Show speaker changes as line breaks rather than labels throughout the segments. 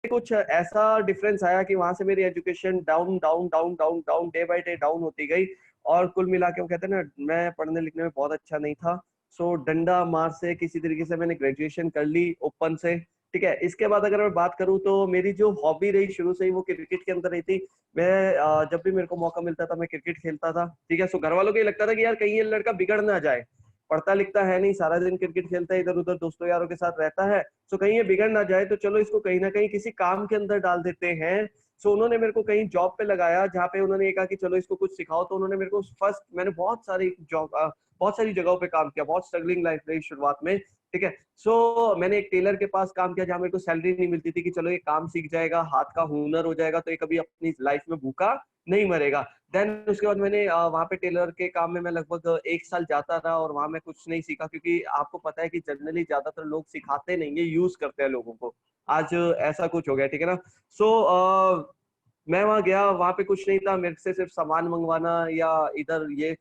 कुछ ऐसा डिफरेंस आया कि वहां से मेरी education down down down down down day by day down होती गई। और कुल मिला के वो कहते हैं ना, मैं पढ़ने लिखने में बहुत अच्छा नहीं था। सो डंडा मार से किसी तरीके से मैंने ग्रेजुएशन कर ली ओपन से। ठीक है, इसके बाद अगर मैं बात करूँ तो मेरी जो हॉबी रही शुरू से ही वो क्रिकेट के अंदर रही थी। मैं जब भी मेरे को मौका मिलता था मैं क्रिकेट खेलता था। ठीक है, सो घर वालों को ये लगता था कि यार कहीं ये लड़का बिगड़ ना जाए, पढ़ता लिखता है नहीं, सारा दिन क्रिकेट खेलता है, इधर उधर दोस्तों यारों के साथ रहता है, सो कहीं ये बिगड़ ना जाए, तो चलो इसको कहीं ना कहीं किसी काम के अंदर डाल देते हैं। सो उन्होंने मेरे को कहीं जॉब पे लगाया जहाँ पे उन्होंने ये कहा कि चलो इसको कुछ सिखाओ। तो उन्होंने मेरे को फर्स्ट, मैंने बहुत सारी जॉब, बहुत सारी जगहों पे काम किया, बहुत स्ट्रगलिंग लाइफ रही शुरुआत में। ठीक है, सो मैंने एक टेलर के पास काम किया जहाँ मेरे को सैलरी नहीं मिलती थी, कि चलो ये काम सीख जाएगा, हाथ का हुनर हो जाएगा तो ये कभी अपनी लाइफ में भूखा नहीं मरेगा। देन उसके बाद मैंने वहां पे टेलर के काम में मैं लगभग 1 साल जाता रहा, और वहां मैं कुछ नहीं सीखा, क्योंकि आपको पता है कि जनरली ज्यादातर लोग सिखाते नहीं है, यूज करते हैं लोगों को। आज ऐसा कुछ हो गया, ठीक है ना। सो मैं वहां गया, वहां पे कुछ नहीं था, मेरे से सिर्फ सामान मंगवाना या इधर ये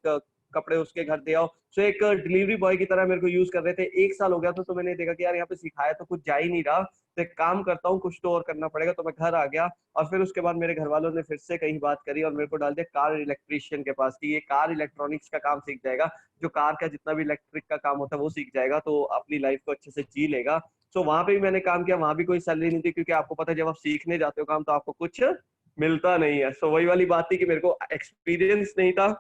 कपड़े उसके घर दे आओ। सो एक डिलीवरी बॉय की तरह मेरे को यूज कर रहे थे। 1 साल हो गया था, तो मैंने देखा कि यार यहाँ पे सिखाया तो कुछ जा ही नहीं रहा, तो एक काम करता हूँ, कुछ तो और करना पड़ेगा। तो मैं घर आ गया, और फिर उसके बाद मेरे घर वालों ने फिर से कहीं बात करी और मेरे को डाल दिया कार इलेक्ट्रिशियन के पास, कि ये कार इलेक्ट्रॉनिक्स का काम सीख जाएगा, जो कार का जितना भी इलेक्ट्रिक का काम होता है वो सीख जाएगा, तो अपनी लाइफ को अच्छे से जी लेगा। सो वहां पे भी मैंने काम किया, वहां भी कोई सैलरी नहीं थी, क्योंकि आपको पता है जब आप सीखने जाते हो काम तो आपको कुछ मिलता नहीं है। सो वही वाली बात थी कि मेरे को एक्सपीरियंस नहीं था,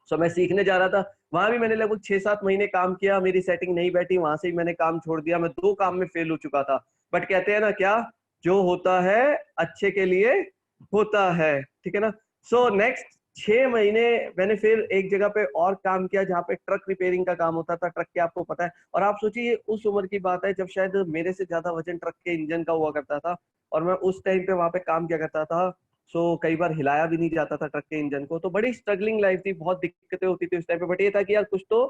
सो मैं सीखने जा रहा था। वहां भी मैंने लगभग 6-7 महीने काम किया, मेरी सेटिंग नहीं बैठी, वहां से भी मैंने काम छोड़ दिया, मैं 2 काम में फेल हो चुका था। बट कहते हैं ना क्या, जो होता है अच्छे के लिए होता है, ठीक है ना। सो नेक्स्ट 6 महीने मैंने फिर एक जगह पे और काम किया, जहाँ पे ट्रक रिपेयरिंग का काम होता था, ट्रक के आपको पता है। और आप सोचिए उस उम्र की बात है जब शायद मेरे से ज्यादा वजन ट्रक के इंजन का हुआ करता था, और मैं उस टाइम पे वहां पे काम किया करता था। सो कई बार हिलाया भी नहीं जाता था ट्रक के इंजन को, तो बड़ी स्ट्रगलिंग लाइफ थी, बहुत दिक्कतें होती थी उस टाइम पे। बट ये था कि यार कुछ तो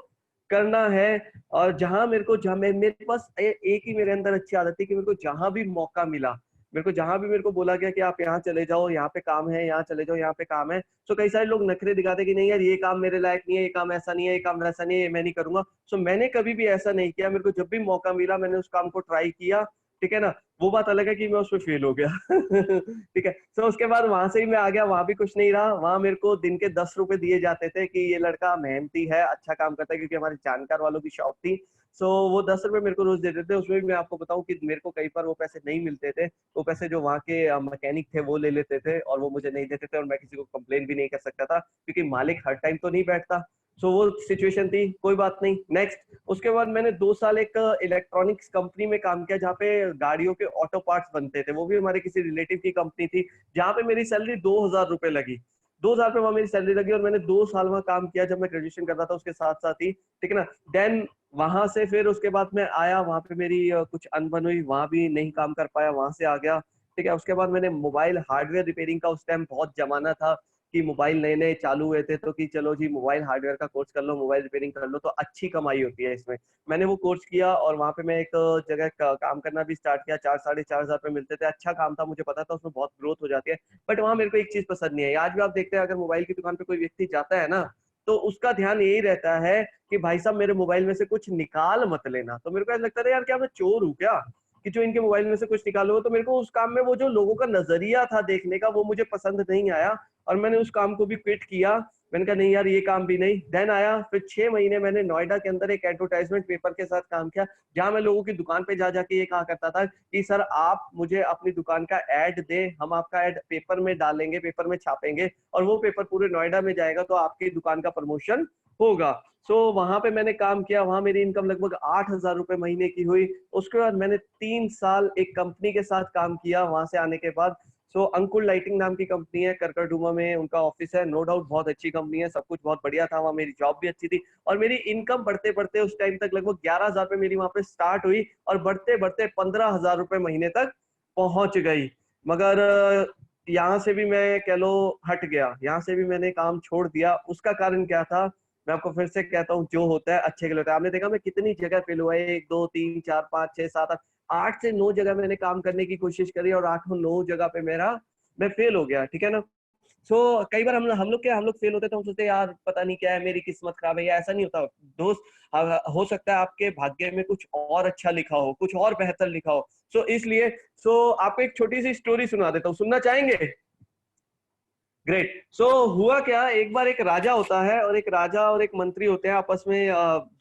करना है। और जहां मेरे को, जहां मेरे पास एक ही मेरे अंदर अच्छी आदत थी कि मेरे को जहां भी मौका मिला, मेरे को जहां भी मेरे को बोला गया कि आप यहाँ चले जाओ, यहाँ पे काम है, यहाँ चले जाओ, यहाँ पे काम है। सो कई सारे लोग नखरे दिखाते कि नहीं यार ये काम मेरे लायक नहीं है, ये काम ऐसा नहीं है, ये काम वैसा नहीं है, ये मैं नहीं करूंगा। सो मैंने कभी भी ऐसा नहीं किया, मेरे को जब भी मौका मिला मैंने उस काम को ट्राई किया। ठीक है ना, वो बात अलग है कि मैं उसमें फेल हो गया। ठीक है, तो उसके बाद वहां से ही मैं आ गया, वहां भी कुछ नहीं रहा, वहां मेरे को दिन के 10 रुपए दिए जाते थे कि ये लड़का मेहनती है, अच्छा काम करता है, क्योंकि हमारे जानकार वालों की शॉप थी। सो वो 10 रुपए मेरे को रोज देते थे। उसमें भी मैं आपको बताऊं कि मेरे को कई बार वो पैसे नहीं मिलते थे, वो पैसे जो वहाँ के मैकेनिक थे वो ले लेते थे, और वो मुझे नहीं देते थे, और मैं किसी को कंप्लेन भी नहीं कर सकता था, क्योंकि मालिक हर टाइम तो नहीं बैठता। सो वो सिचुएशन थी, कोई बात नहीं। नेक्स्ट उसके बाद मैंने 2 साल एक इलेक्ट्रॉनिक्स कंपनी में काम किया, जहाँ पे गाड़ियों के ऑटो पार्ट्स बनते थे, वो भी हमारे किसी रिलेटिव की कंपनी थी, जहाँ पे मेरी सैलरी 2,000 रुपए लगी। 2,000 रुपए वहां मेरी सैलरी लगी, और मैंने 2 साल वहां काम किया जब मैं ग्रेजुएशन कर रहा था उसके साथ साथ ही। ठीक है ना। देन वहां से फिर उसके बाद मैं आया, वहां पे मेरी कुछ अनबन हुई, वहां भी नहीं काम कर पाया, वहां से आ गया। ठीक है, उसके बाद मैंने मोबाइल हार्डवेयर रिपेयरिंग का, उस टाइम बहुत जमाना था कि मोबाइल नए नए चालू हुए थे, तो कि चलो जी मोबाइल हार्डवेयर का कोर्स कर लो, मोबाइल रिपेयरिंग कर लो, तो अच्छी कमाई होती है इसमें। मैंने वो कोर्स किया, और वहां पे मैं एक जगह काम करना भी स्टार्ट किया, 4-4.5 हजार मिलते थे, अच्छा काम था, मुझे पता था उसमें बहुत ग्रोथ हो जाती है। बट वहां मेरे को एक चीज पसंद नहीं है, आज भी आप देखते हैं अगर मोबाइल की दुकान पे कोई व्यक्ति जाता है ना, तो उसका ध्यान यही रहता है कि भाई साहब मेरे मोबाइल में से कुछ निकाल मत लेना। तो मेरे को ऐसा लगता है यार क्या मैं चोर हूँ क्या, कि जो इनके मोबाइल में से कुछ निकालो। तो मेरे को उस काम में वो जो लोगों का नजरिया था देखने का, वो मुझे पसंद नहीं आया, और मैंने उस काम को भी क्विट किया। मैंने कहा नहीं यार ये काम भी नहीं। देन आया फिर 6 महीने मैंने नोएडा के अंदर एक एडवर्टाइजमेंट पेपर के साथ काम किया, जहां मैं लोगों की दुकान पे जा जाके ये कहा करता था कि सर आप मुझे अपनी दुकान का एड दे, हम आपका एड पेपर में डालेंगे, पेपर में छापेंगे, और वो पेपर पूरे नोएडा में जाएगा, तो आपकी दुकान का प्रमोशन होगा। सो वहां पे मैंने काम किया, वहां मेरी इनकम लगभग 8,000 रुपए महीने की हुई। उसके बाद मैंने 3 साल एक कंपनी के साथ काम किया वहां से आने के बाद। सो अंकुर लाइटिंग नाम की कंपनी है, करकरडुमा में उनका ऑफिस है, नो डाउट बहुत अच्छी कंपनी है, सब कुछ बहुत बढ़िया था वहां, मेरी जॉब भी अच्छी थी, और मेरी इनकम बढ़ते बढ़ते उस टाइम तक लगभग 11,000 रुपए मेरी वहां पे स्टार्ट हुई, और बढ़ते बढ़ते 15,000 रुपए महीने तक पहुंच गई। मगर यहाँ से भी मैं कह लो हट गया, यहाँ से भी मैंने काम छोड़ दिया। उसका कारण क्या था, मैं आपको फिर से कहता हूँ, जो होता है अच्छे के लिए होता है। आपने देखा मैं कितनी जगह फेल हुआ है, 1 2 3 4 5 6 7 8, 8 से 9 जगह मैंने काम करने की कोशिश करी, और 8 9 जगह पे मैं फेल हो गया। ठीक है ना। कई बार हम लोग फेल होते हैं तो हम सोचते हैं यार पता नहीं क्या है, मेरी किस्मत खराब है, या ऐसा नहीं होता दोस्त। हो सकता है आपके भाग्य में कुछ और अच्छा लिखा हो, कुछ और बेहतर लिखा हो। इसलिए आपको एक छोटी सी स्टोरी सुना देता हूँ, सुनना चाहेंगे? ग्रेट। हुआ क्या, एक बार एक राजा होता है और एक राजा और एक मंत्री होते हैं आपस में।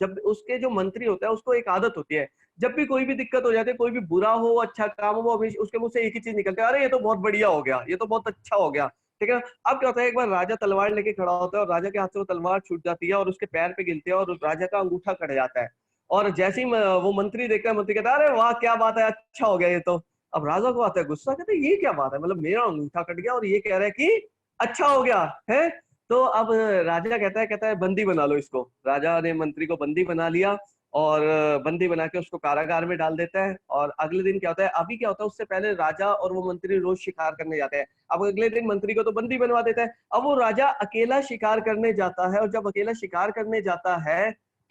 जब उसके जो मंत्री होता है उसको एक आदत होती है, जब भी कोई भी दिक्कत हो जाती है, कोई भी बुरा हो अच्छा काम हो, वो हमेशा उसके मुंह से एक ही चीज निकलती है, अरे ये तो बहुत बढ़िया हो गया, ये तो बहुत अच्छा हो गया। ठीक है। अब क्या होता है, एक बार राजा तलवार लेके खड़ा होता है और राजा के हाथ से वो तलवार छूट जाती है और उसके पैर पे गिरती है और उस राजा का अंगूठा कट जाता है। और जैसे ही वो मंत्री देखता है, मंत्री कहता है अरे वाह क्या बात है, अच्छा हो गया ये तो। अब राजा को आता है गुस्सा, कहते हैं ये क्या बात है, मतलब मेरा अंगूठा कट गया और ये कह रहा है कि अच्छा हो गया है। तो अब राजा कहता है बंदी बना लो इसको। राजा ने मंत्री को बंदी बना लिया और बंदी बना के उसको कारागार में डाल देता है। और अगले दिन क्या होता है, अभी क्या होता है, उससे पहले राजा और वो मंत्री रोज शिकार करने जाते हैं। अब अगले दिन मंत्री को तो बंदी बनवा देता है। अब वो राजा अकेला शिकार करने जाता है और जब अकेला शिकार करने जाता है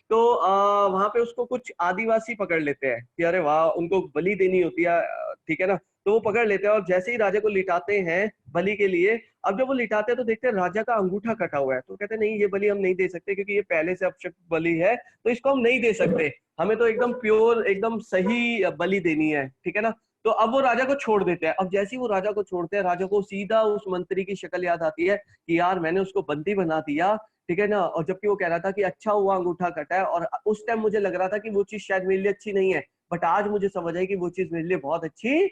तो वहां पे उसको कुछ आदिवासी पकड़ लेते हैं कि अरे वाह, उनको बलि देनी होती है, ठीक है ना। तो वो पकड़ लेते हैं और जैसे ही राजा को लिटाते हैं बलि के लिए, अब जब वो लिटाते हैं तो देखते हैं राजा का अंगूठा कटा हुआ है। तो कहते हैं नहीं, ये बलि हम नहीं दे सकते क्योंकि ये पहले से अपशक्त बलि है, तो इसको हम नहीं दे सकते, हमें तो एकदम प्योर एकदम सही बलि देनी है, ठीक है ना। तो अब वो राजा को छोड़ देते हैं। अब जैसे ही वो राजा को छोड़ते हैं, राजा को सीधा उस मंत्री की शक्ल याद आती है कि यार मैंने उसको बंदी बना दिया, ठीक है ना। और जबकि वो कह रहा था कि अच्छा हुआ अंगूठा कटा है, और उस टाइम मुझे लग रहा था कि वो चीज शायद मेरे लिए अच्छी नहीं है, बट आज मुझे समझ आई कि वो चीज मेरे लिए बहुत अच्छी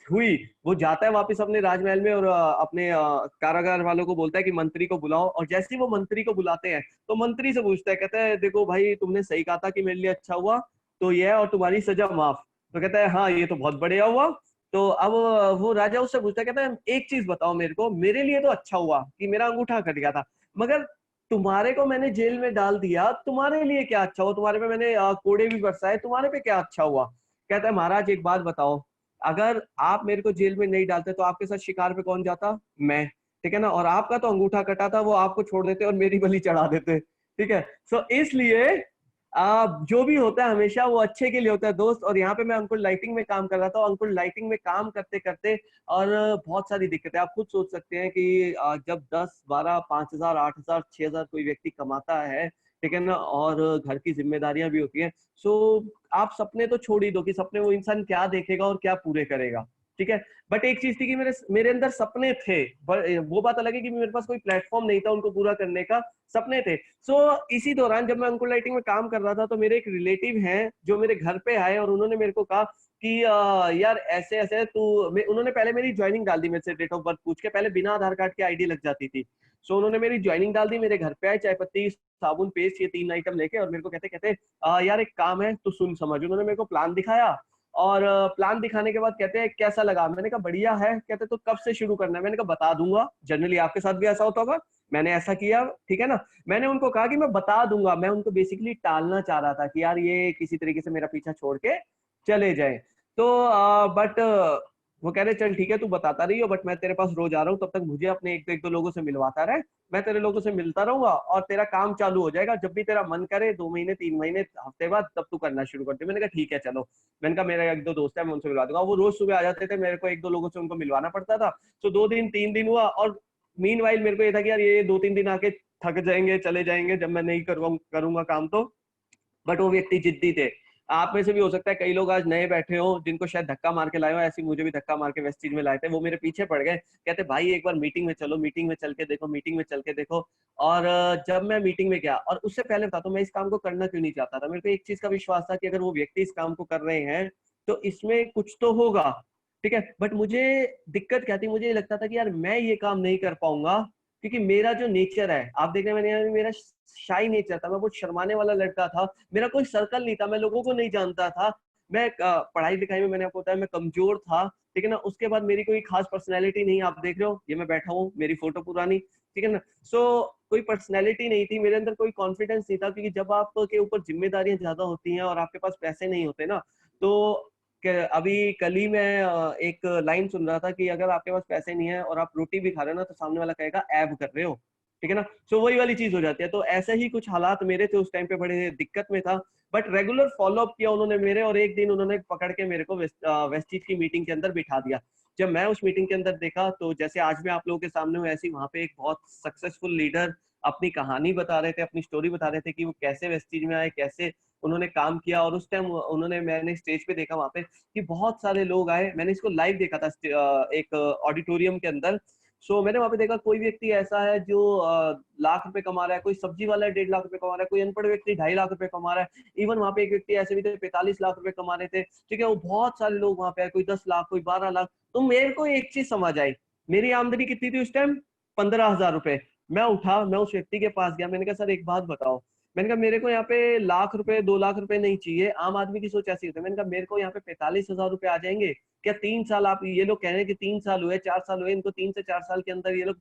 हुई। वो जाता है वापस अपने राजमहल में और अपने कारागार वालों को बोलता है कि मंत्री को बुलाओ। और जैसे ही वो मंत्री को बुलाते हैं तो मंत्री से पूछता है, कहता है देखो भाई, तुमने सही कहा था कि मेरे लिए अच्छा हुआ, तो ये है और तुम्हारी सजा माफ। तो कहता है हाँ ये तो बहुत बढ़िया हुआ। तो अब वो राजा उससे पूछता है, कहता है एक चीज बताओ मेरे को, मेरे लिए तो अच्छा हुआ कि मेरा अंगूठा कट गया था, मगर तुम्हारे को मैंने जेल में डाल दिया, तुम्हारे लिए क्या अच्छा हुआ, तुम्हारे पे मैंने कोड़े भी बरसाए, तुम्हारे पे क्या अच्छा हुआ। कहता है महाराज एक बात बताओ, अगर आप मेरे को जेल में नहीं डालते तो आपके साथ शिकार पे कौन जाता, मैं, ठीक है ना। और आपका तो अंगूठा कटा था, वो आपको छोड़ देते और मेरी बलि चढ़ा देते, ठीक है। इसलिए जो भी होता है हमेशा वो अच्छे के लिए होता है दोस्त। और यहाँ पे मैं अंकुर लाइटिंग में काम कर रहा था, अंकुर लाइटिंग में काम करते करते और बहुत सारी दिक्कतें, आप खुद सोच सकते हैं कि जब 10 12 5,000 8,000 6,000 कोई व्यक्ति कमाता है, ठीक है ना, और घर की जिम्मेदारियां भी होती हैं। सो आप सपने तो छोड़ ही दो कि सपने वो इंसान क्या देखेगा और क्या पूरे करेगा, ठीक है। बट एक चीज थी कि मेरे मेरे अंदर सपने थे, वो बात अलग है कि मेरे पास कोई प्लेटफॉर्म नहीं था उनको पूरा करने का, सपने थे। इसी दौरान जब मैं अंकुर लाइटिंग में काम कर रहा था तो मेरे एक रिलेटिव हैं जो मेरे घर पे आए और उन्होंने मेरे को कहा कि यार ऐसे ऐसे उन्होंने पहले मेरी ज्वाइनिंग डाल दी, मेरे से डेट ऑफ बर्थ पूछ के, पहले बिना आधार कार्ड के आईडी लग जाती थी। उन्होंने मेरी ज्वाइनिंग डाल दी, मेरे घर पे आए, चाय पत्ती साबुन पेस्ट ये 3 आइटम लेके, और मेरे को कहते कहते यार एक काम है तो सुन समझ। उन्होंने मेरे को प्लान दिखाया और प्लान दिखाने के बाद कहते हैं कैसा लगा, मैंने कहा बढ़िया है। कहते तो कब से शुरू करना है, मैंने कहा बता दूंगा, जनरली आपके साथ भी ऐसा होता होगा, मैंने ऐसा किया, ठीक है ना। मैंने उनको कहा कि मैं बता दूंगा, मैं उनको बेसिकली टालना चाह रहा था कि यार ये किसी तरीके से मेरा पीछा छोड़ के चले जाए। तो बट वो कह रहे चल ठीक है तू बताता रही हो, बट मैं तेरे पास रोज आ रहा हूँ, तब तक मुझे अपने एक दो लोगों से मिलवाता रहे, मैं तेरे लोगों से मिलता रहूंगा और तेरा काम चालू हो जाएगा, जब भी तेरा मन करे 2 महीने 3 महीने हफ्ते बाद तब तू करना शुरू कर दे। मैंने कहा ठीक है चलो। मैंने कहा मेरा एक दो दोस्त है मैं उनसे मिलवा दूंगा। वो रोज सुबह आ जाते थे, मेरे को एक दो लोगों से उनको मिलवाना पड़ता था। 2 दिन 3 दिन हुआ और मीनवाइल मेरे को ये था कि यार ये 2-3 दिन आके थक जाएंगे चले जाएंगे जब मैं नहीं करूंगा काम तो। बट वो व्यक्ति जिद्दी थे। आप में से भी हो सकता है कई लोग आज नए बैठे हो जिनको शायद धक्का मार के लाए हो, ऐसी मुझे भी धक्का मार के वेस्ट चीज में लाए थे। वो मेरे पीछे पड़ गए, कहते भाई एक बार मीटिंग में चलो, मीटिंग में चल के देखो, मीटिंग में चल के देखो। और जब मैं मीटिंग में गया, और उससे पहले बता तो मैं इस काम को करना क्यों नहीं चाहता था, मेरे को एक चीज का विश्वास था कि अगर वो व्यक्ति इस काम को कर रहे हैं तो इसमें कुछ तो होगा, ठीक है। बट मुझे दिक्कत क्या थी, मुझे ये लगता था कि यार मैं ये काम नहीं कर पाऊंगा क्योंकि मेरा जो नेचर है, आप देख रहे हैं मेरा शाई नेचर था, मैं बहुत शर्माने वाला लड़का था, मेरा कोई सर्कल नहीं था, मैं लोगों को नहीं जानता था, मैं पढ़ाई लिखाई में मैंने आपको बताया मैं कमजोर था, ठीक है ना। उसके बाद मेरी कोई खास पर्सनैलिटी नहीं, आप देख रहे हो ये मैं बैठा हूँ, मेरी फोटो पुरानी, ठीक है ना। कोई पर्सनैलिटी नहीं थी मेरे अंदर, कोई कॉन्फिडेंस नहीं था, क्योंकि जब आपके ऊपर जिम्मेदारियां ज्यादा होती हैं और आपके पास पैसे नहीं होते ना, तो अभी कल ही मैं एक लाइन सुन रहा था कि अगर आपके पास पैसे नहीं है और आप रोटी भी खा रहे हो ना तो सामने वाला कहेगा ऐब कर रहे हो, ठीक है ना। वही वाली चीज हो जाती है। तो ऐसे ही कुछ हालात मेरे थे उस टाइम पे, बड़े दिक्कत में था, बट रेगुलर फॉलो अप किया उन्होंने मेरे, और एक दिन उन्होंने पकड़ के मेरे को वेस्टीज की मीटिंग के अंदर बिठा दिया। जब मैं उस मीटिंग के अंदर देखा तो जैसे आज मैं आप लोगों के सामने हूँ, ऐसे ही वहां पे एक बहुत सक्सेसफुल लीडर अपनी कहानी बता रहे थे, अपनी स्टोरी बता रहे थे कि वो कैसे वेस्टीज में आए, कैसे उन्होंने काम किया। और उस टाइम उन्होंने, मैंने स्टेज पे देखा वहां पे कि बहुत सारे लोग आए, मैंने इसको लाइव देखा था एक ऑडिटोरियम के अंदर। सो मैंने वहां पे देखा कोई व्यक्ति ऐसा है जो लाख रुपए कमा रहा है, कोई सब्जी वाला 1.5 लाख रुपए कमा रहा है, कोई अनपढ़ व्यक्ति 2.5 लाख रुपए कमा रहा है। इवन वहां पे एक व्यक्ति ऐसे भी थे 45 लाख रुपए कमा रहे थे, ठीक है। वो बहुत सारे लोग वहां पे आए, कोई 10 लाख, कोई 12 लाख। तो मेरे को एक चीज समझ आई, मेरी आमदनी कितनी थी उस टाइम? 15,000 रुपए। मैं उठा, मैं उस व्यक्ति के पास गया, मैंने कहा सर एक बात बताओ। मैंने कहा मेरे को यहाँ पे लाख रुपए 2 लाख रुपए नहीं चाहिए, आम आदमी की सोच ऐसी होती है। मैंने कहा मेरे को यहाँ पे 45,000 रुपए आ जाएंगे क्या? 3 साल, आप ये लोग कह रहे हैं कि 3 साल हुए, 4 साल हुए, इनको 3 से 4 साल के अंदर ये लोग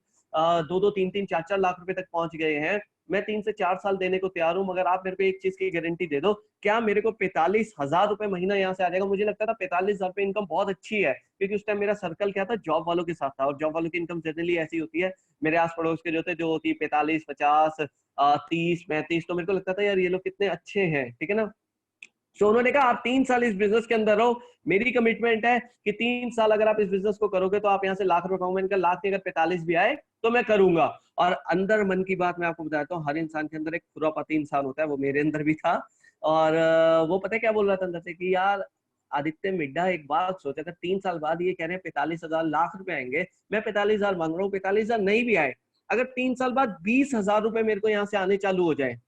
2-2, 3-3, 4-4 लाख रुपए तक पहुंच गए हैं। मैं 3 से 4 साल देने को तैयार हूँ, मगर आप मेरे को एक चीज की गारंटी दे दो, क्या मेरे को 45,000 रुपए महीना यहाँ से आ जाएगा? मुझे लगता था 45,000 रुपए इनकम बहुत अच्छी है, क्योंकि उस टाइम मेरा सर्कल क्या था, जॉब वालों के साथ था, और जॉब वालों की इनकम जनरली ऐसी होती है। मेरे आस पड़ोस के जो थे, जो होती 45, 50, 30, 35, तो मेरे को लगता था यार ये लोग कितने अच्छे हैं, ठीक है ना। तो उन्होंने कहा आप 3 साल इस बिजनेस के अंदर रहो, मेरी कमिटमेंट है कि 3 साल अगर आप इस बिजनेस को करोगे तो आप यहाँ से लाख रुपए पाओगे। मैंने कहा लाख नहीं, अगर 45 भी आए तो मैं करूंगा। और अंदर मन की बात मैं आपको बताता हूँ, हर इंसान के अंदर एक खुरापाती इंसान होता है, वो मेरे अंदर भी था। और वो पता है क्या बोल रहा था अंदर से कि यार आदित्य मिड्डा, एक बात सोच, अगर 3 साल बाद ये कह रहे हैं 45,000 लाख रुपए आएंगे, मैं 45,000 मांग रहा हूँ, 45,000 नहीं भी आए, अगर 3 साल बाद 20,000 रुपए मेरे को यहाँ से आने चालू हो जाए,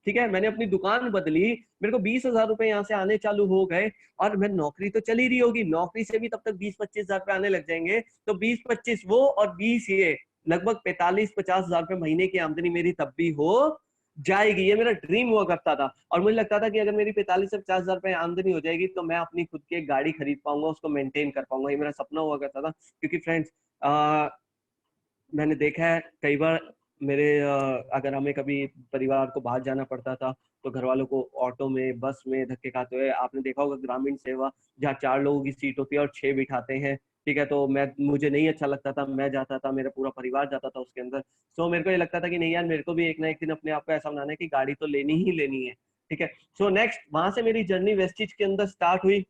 ठीक है, मैंने अपनी दुकान बदली, मेरे को 20,000 रुपए यहाँ से आने चालू हो गए, और मैं नौकरी तो चली रही होगी, नौकरी से भी तब तक 20-25,000 रुपए आने लग जाएंगे, तो 20-25 वो और 20 ये, लगभग 45-50,000 रुपए महीने की आमदनी मेरी तब भी हो जाएगी। ये मेरा ड्रीम हुआ करता था, और मुझे लगता था कि अगर मेरी 45 से 50,000 रुपए आमदनी हो जाएगी तो मैं अपनी खुद की एक गाड़ी खरीद पाऊंगा, उसको मेंटेन कर पाऊंगा। ये मेरा सपना हुआ करता था। क्योंकि फ्रेंड्स, मैंने देखा है कई बार मेरे अगर हमें कभी परिवार को बाहर जाना पड़ता था तो घर वालों को ऑटो में, बस में धक्के खाते हुए, आपने देखा होगा ग्रामीण सेवा जहाँ 4 लोगों की सीट होती है और 6 बिठाते हैं, ठीक है। तो मुझे नहीं अच्छा लगता था, मैं जाता था, मेरा पूरा परिवार जाता था उसके अंदर। सो मेरे को ये लगता था कि नहीं यार, मेरे को भी एक ना एक दिन अपने आप को ऐसा बनाना है कि गाड़ी तो लेनी ही लेनी है, ठीक है। सो नेक्स्ट, वहां से मेरी जर्नी वेस्टिज के अंदर स्टार्ट हुई,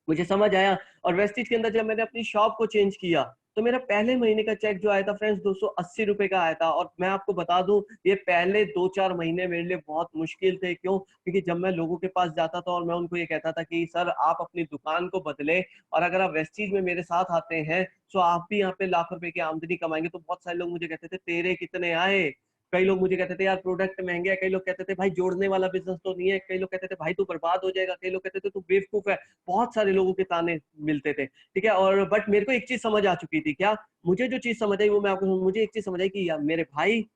मुझे समझ आया। और वेस्टिज के अंदर जब मैंने अपनी शॉप को चेंज किया तो मेरा पहले महीने का चेक जो आया था फ्रेंड्स 280 रुपए का आया था। और मैं आपको बता दूं, ये पहले 2-4 महीने मेरे लिए बहुत मुश्किल थे। क्यों? क्योंकि जब मैं लोगों के पास जाता था और मैं उनको ये कहता था कि सर आप अपनी दुकान को बदले, और अगर आप वेस्टिज में मेरे साथ आते हैं तो आप भी यहाँ पे लाख रुपए की आमदनी कमाएंगे, तो बहुत सारे लोग मुझे कहते थे तेरे कितने आए, कई लोग मुझे कहते थे यार प्रोडक्ट महंगे है, कई लोग कहते थे भाई जोड़ने वाला बिजनेस तो नहीं है, कई लोग कहते थे भाई तू बर्बाद हो जाएगा, कई लोग कहते थे तू बेवकूफ है। बहुत सारे लोगों के ताने मिलते थे, ठीक है। और बट मेरे को एक चीज समझ आ चुकी थी, क्या? मुझे जो चीज समझ आई वो मैं आपको, मुझे एक चीज समझ आई कि यार मेरे भाई,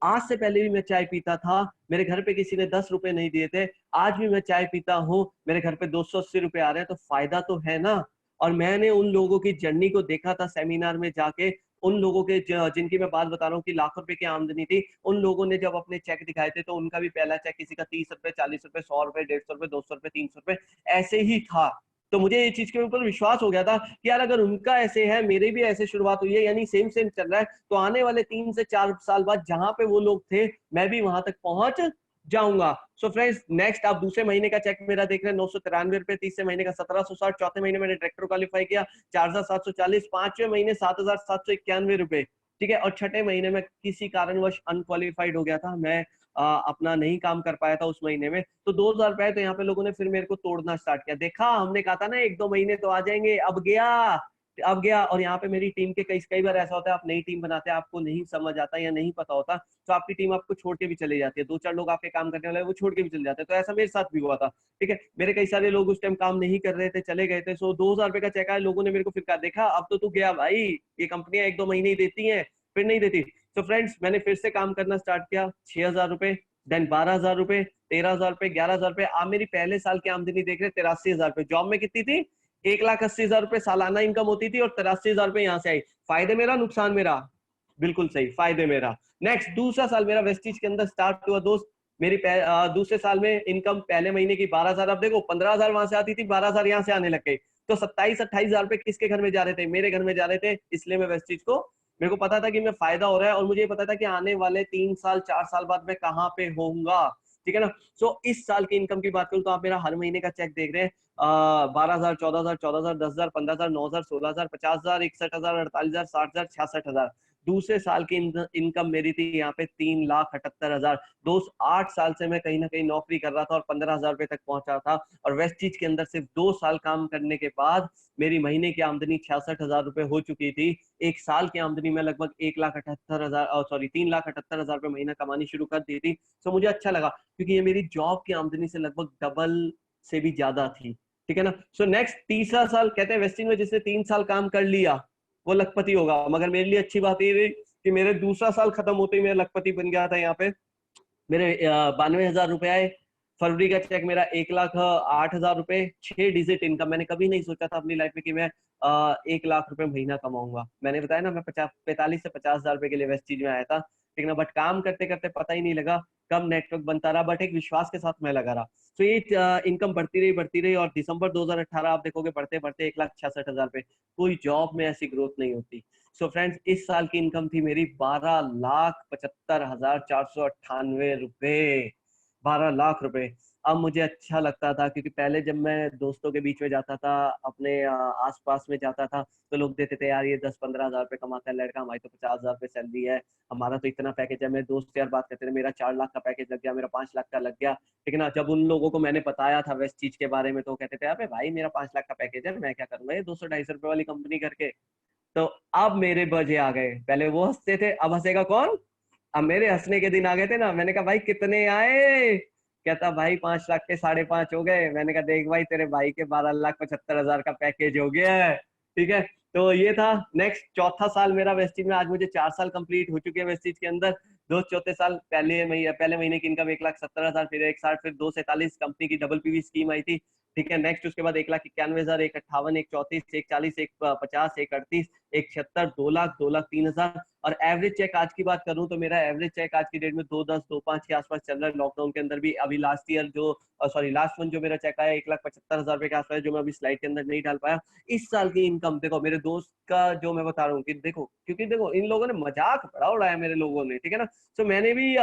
आज से पहले भी मैं चाय पीता था, मेरे घर पे किसी ने 10 रुपए नहीं दिए थे, आज भी मैं चाय पीता हूँ, मेरे घर पे 280 रुपए आ रहे हैं, तो फायदा तो है ना। और मैंने उन लोगों की जर्नी को देखा था सेमिनार में जाके, उन लोगों के जिनकी मैं बात बता रहा हूँ कि लाखों रुपए की आमदनी थी, उन लोगों ने जब अपने चेक दिखाए थे तो उनका भी पहला चेक किसी का 30 रुपए, 40 रुपए, 100 रुपए, 150 रुपए, 200 रुपए, 300 रुपए ऐसे ही था। तो मुझे ये चीज के ऊपर विश्वास हो गया था कि यार अगर उनका ऐसे है, मेरे भी ऐसे शुरुआत हुई है, यानी सेम सेम चल रहा है, तो आने वाले 3 से 4 साल बाद जहां पे वो लोग थे मैं भी वहां तक पहुंच जाऊंगा। सो फ्रेंड्स, नेक्स्ट आप दूसरे महीने का चेक मेरा देख रहे हैं 993 रुपए, तीसरे महीने का 1760, चौथे महीने मैंने डायरेक्टर क्वालिफाई किया 4740, पांचवें महीने 7791 रुपए, ठीक है। और छठे महीने में किसी कारणवश अनक्वालिफाइड हो गया था, मैं अपना नहीं काम कर पाया था उस महीने में, तो 2,000 रुपए तो यहाँ पे लोगों ने फिर मेरे को तोड़ना स्टार्ट किया। देखा, हमने कहा था ना 1-2 महीने तो आ जाएंगे, अब गया, अब गया। और यहाँ पे मेरी टीम के कई कई बार ऐसा होता है, आप नई टीम बनाते हैं, आपको नहीं समझ आता या नहीं पता होता, तो आपकी टीम आपको छोड़ के भी चली जाती है, 2-4 लोग आपके काम करने वाले वो छोड़ के भी चले जाते हैं। तो ऐसा मेरे साथ भी हुआ था, ठीक है। मेरे कई सारे लोग उस टाइम काम नहीं कर रहे थे, चले गए थे। सो 2,000 रुपए का चेक आया, लोगों ने मेरे को फिर कहा देखा अब तो तू गया भाई, ये कंपनियां 1-2 महीने ही देती है, फिर नहीं देती। तो फ्रेंड्स, मैंने फिर से काम करना स्टार्ट किया, 6,000 रुपए, देन 12,000 रुपए, 13,000 रुपए, 11,000 रुपए। आप मेरी पहले साल की आमदनी देख रहे 83,000 रुपए। जॉब में कितनी थी? 1,80,000 रुपए सालाना इनकम होती थी, और 83,000 रुपए यहाँ से आई। फायदे मेरा, नुकसान मेरा? बिल्कुल सही, फायदे मेरा। नेक्स्ट, दूसरा साल मेरा वेस्टिज के अंदर स्टार्ट हुआ दोस्त। मेरी दूसरे साल में इनकम पहले महीने की 12,000, अब देखो 15,000 वहां से आती थी, 12,000 यहाँ से आने लग गई। तो 27-28,000 रुपए किसके घर में जा रहे थे? मेरे घर में जा रहे थे। इसलिए मैं वेस्टिज को, मेरे को पता था कि मैं फायदा हो रहा है, और मुझे पता था कि आने वाले 3 साल 4 साल बाद मैं कहाँ पे होऊंगा। ठीक है ना। सो इस साल की इनकम की बात करूं तो आप मेरा हर महीने का चेक देख रहे हैं, 12,000, 14,000, 14,000, 10,000, 15,000, 9,000, 16,000, 50,000, 61,000, 48,000, 60,000, 66,000। दूसरे साल की इनकम मेरी थी यहाँ पे 3,78,000। 8 साल से मैं कहीं ना कहीं नौकरी कर रहा था और 15,000 रुपए तक पहुंचा था, और वेस्टीज के अंदर सिर्फ 2 साल काम करने के बाद मेरी महीने की आमदनी 66,000 रुपए हो चुकी थी। एक साल की आमदनी में लगभग 1,78,000 सॉरी 3,78,000 रुपए महीना कमानी शुरू कर दी थी। तो मुझे अच्छा लगा क्योंकि ये मेरी जॉब की आमदनी से लगभग डबल से भी ज्यादा थी, ठीक है ना। सो नेक्स्ट तीसरा साल, कहते हैं वेस्टिंग में जिसने 3 साल काम कर लिया वो लखपति होगा, मगर मेरे लिए अच्छी बात ये रही कि मेरे दूसरा साल खत्म होते ही मैं लखपति बन गया था। यहाँ पे मेरे 92,000 रुपए आए। फरवरी का चेक मेरा 1,08,000 रुपए, 6 डिजिट इनकम। मैंने कभी नहीं सोचा था अपनी लाइफ में कि मैं 1 लाख रुपए महीना कमाऊंगा। मैंने बताया ना मैं 45 से 50,000 रुपए के लिए वेस्ट चीज में आया था, ठीक है ना। बट काम करते करते पता ही नहीं लगा कब नेटवर्क बनता रहा, बट एक विश्वास के साथ मैं लगा रहा। तो ये इनकम बढ़ती रही और दिसंबर 2018 आप देखोगे बढ़ते बढ़ते 1,66,000 पे। कोई जॉब में ऐसी ग्रोथ नहीं होती। सो फ्रेंड्स, इस साल की इनकम थी मेरी 12,75,498 रुपए, 12 लाख रुपए। अब मुझे अच्छा लगता था क्योंकि पहले जब मैं दोस्तों के बीच में जाता था, अपने आसपास में जाता था, तो लोग देते थे यार ये 10-15,000 रुपए कमाता है लड़का, हमारी तो 50,000 रुपए सैलरी है, हमारा तो इतना पैकेज है। मेरे दोस्त यार बात करते थे मेरा 4 लाख का पैकेज लग गया, मेरा 5 लाख का लग गया, ठीक है ना। जब उन लोगों को मैंने बताया था वेस्ट चीज के बारे में तो कहते थे अबे भाई मेरा 5 लाख का पैकेज है, मैं क्या करूंगा ये 200-250 रुपए वाली कंपनी करके। तो अब मेरे बजे आ गए, पहले वो हंसते थे अब हंसेगा कौन। अब मेरे हंसने के दिन आ गए थे ना। मैंने कहा भाई कितने आए, कहता भाई 5 लाख के 5.5 हो गए। मैंने कहा देख भाई तेरे भाई के 12,75,000 का पैकेज हो गया है, ठीक है। तो ये था। नेक्स्ट चौथा साल मेरा वेस्टीज में, आज मुझे 4 साल कंप्लीट हो चुके हैं वेस्टीज के अंदर। दो चौथे साल पहले महीने की इनकम 1,70,000, फिर 1,60, फिर 2,47 कंपनी की डबल पीवी स्कीम आई थी, ठीक है। नेक्स्ट उसके बाद 1,91,000, 1,58, 1,34, 1,40, 1,50, 1,38, 1,76, 2 लाख, 2,03,000। और एवरेज चेक आज की बात करूं तो मेरा एवरेज चेक आज की डेट में 2,10, 2,5 के आसपास चल रहा है। लॉकडाउन के अंदर भी अभी लास्ट ईयर जो लास्ट मंथ जो मेरा चेक आया 1,75,000 रुपए के आसपास, जो मैं अभी स्लाइड के अंदर नहीं डाल पाया। इस साल की इनकम देखो मेरे दोस्त का जो मैं बता रहा हूँ कि देखो, क्योंकि देखो इन लोगों ने मजाक बड़ा उड़ाया मेरे लोगों ने, ठीक है ना। तो मैंने भी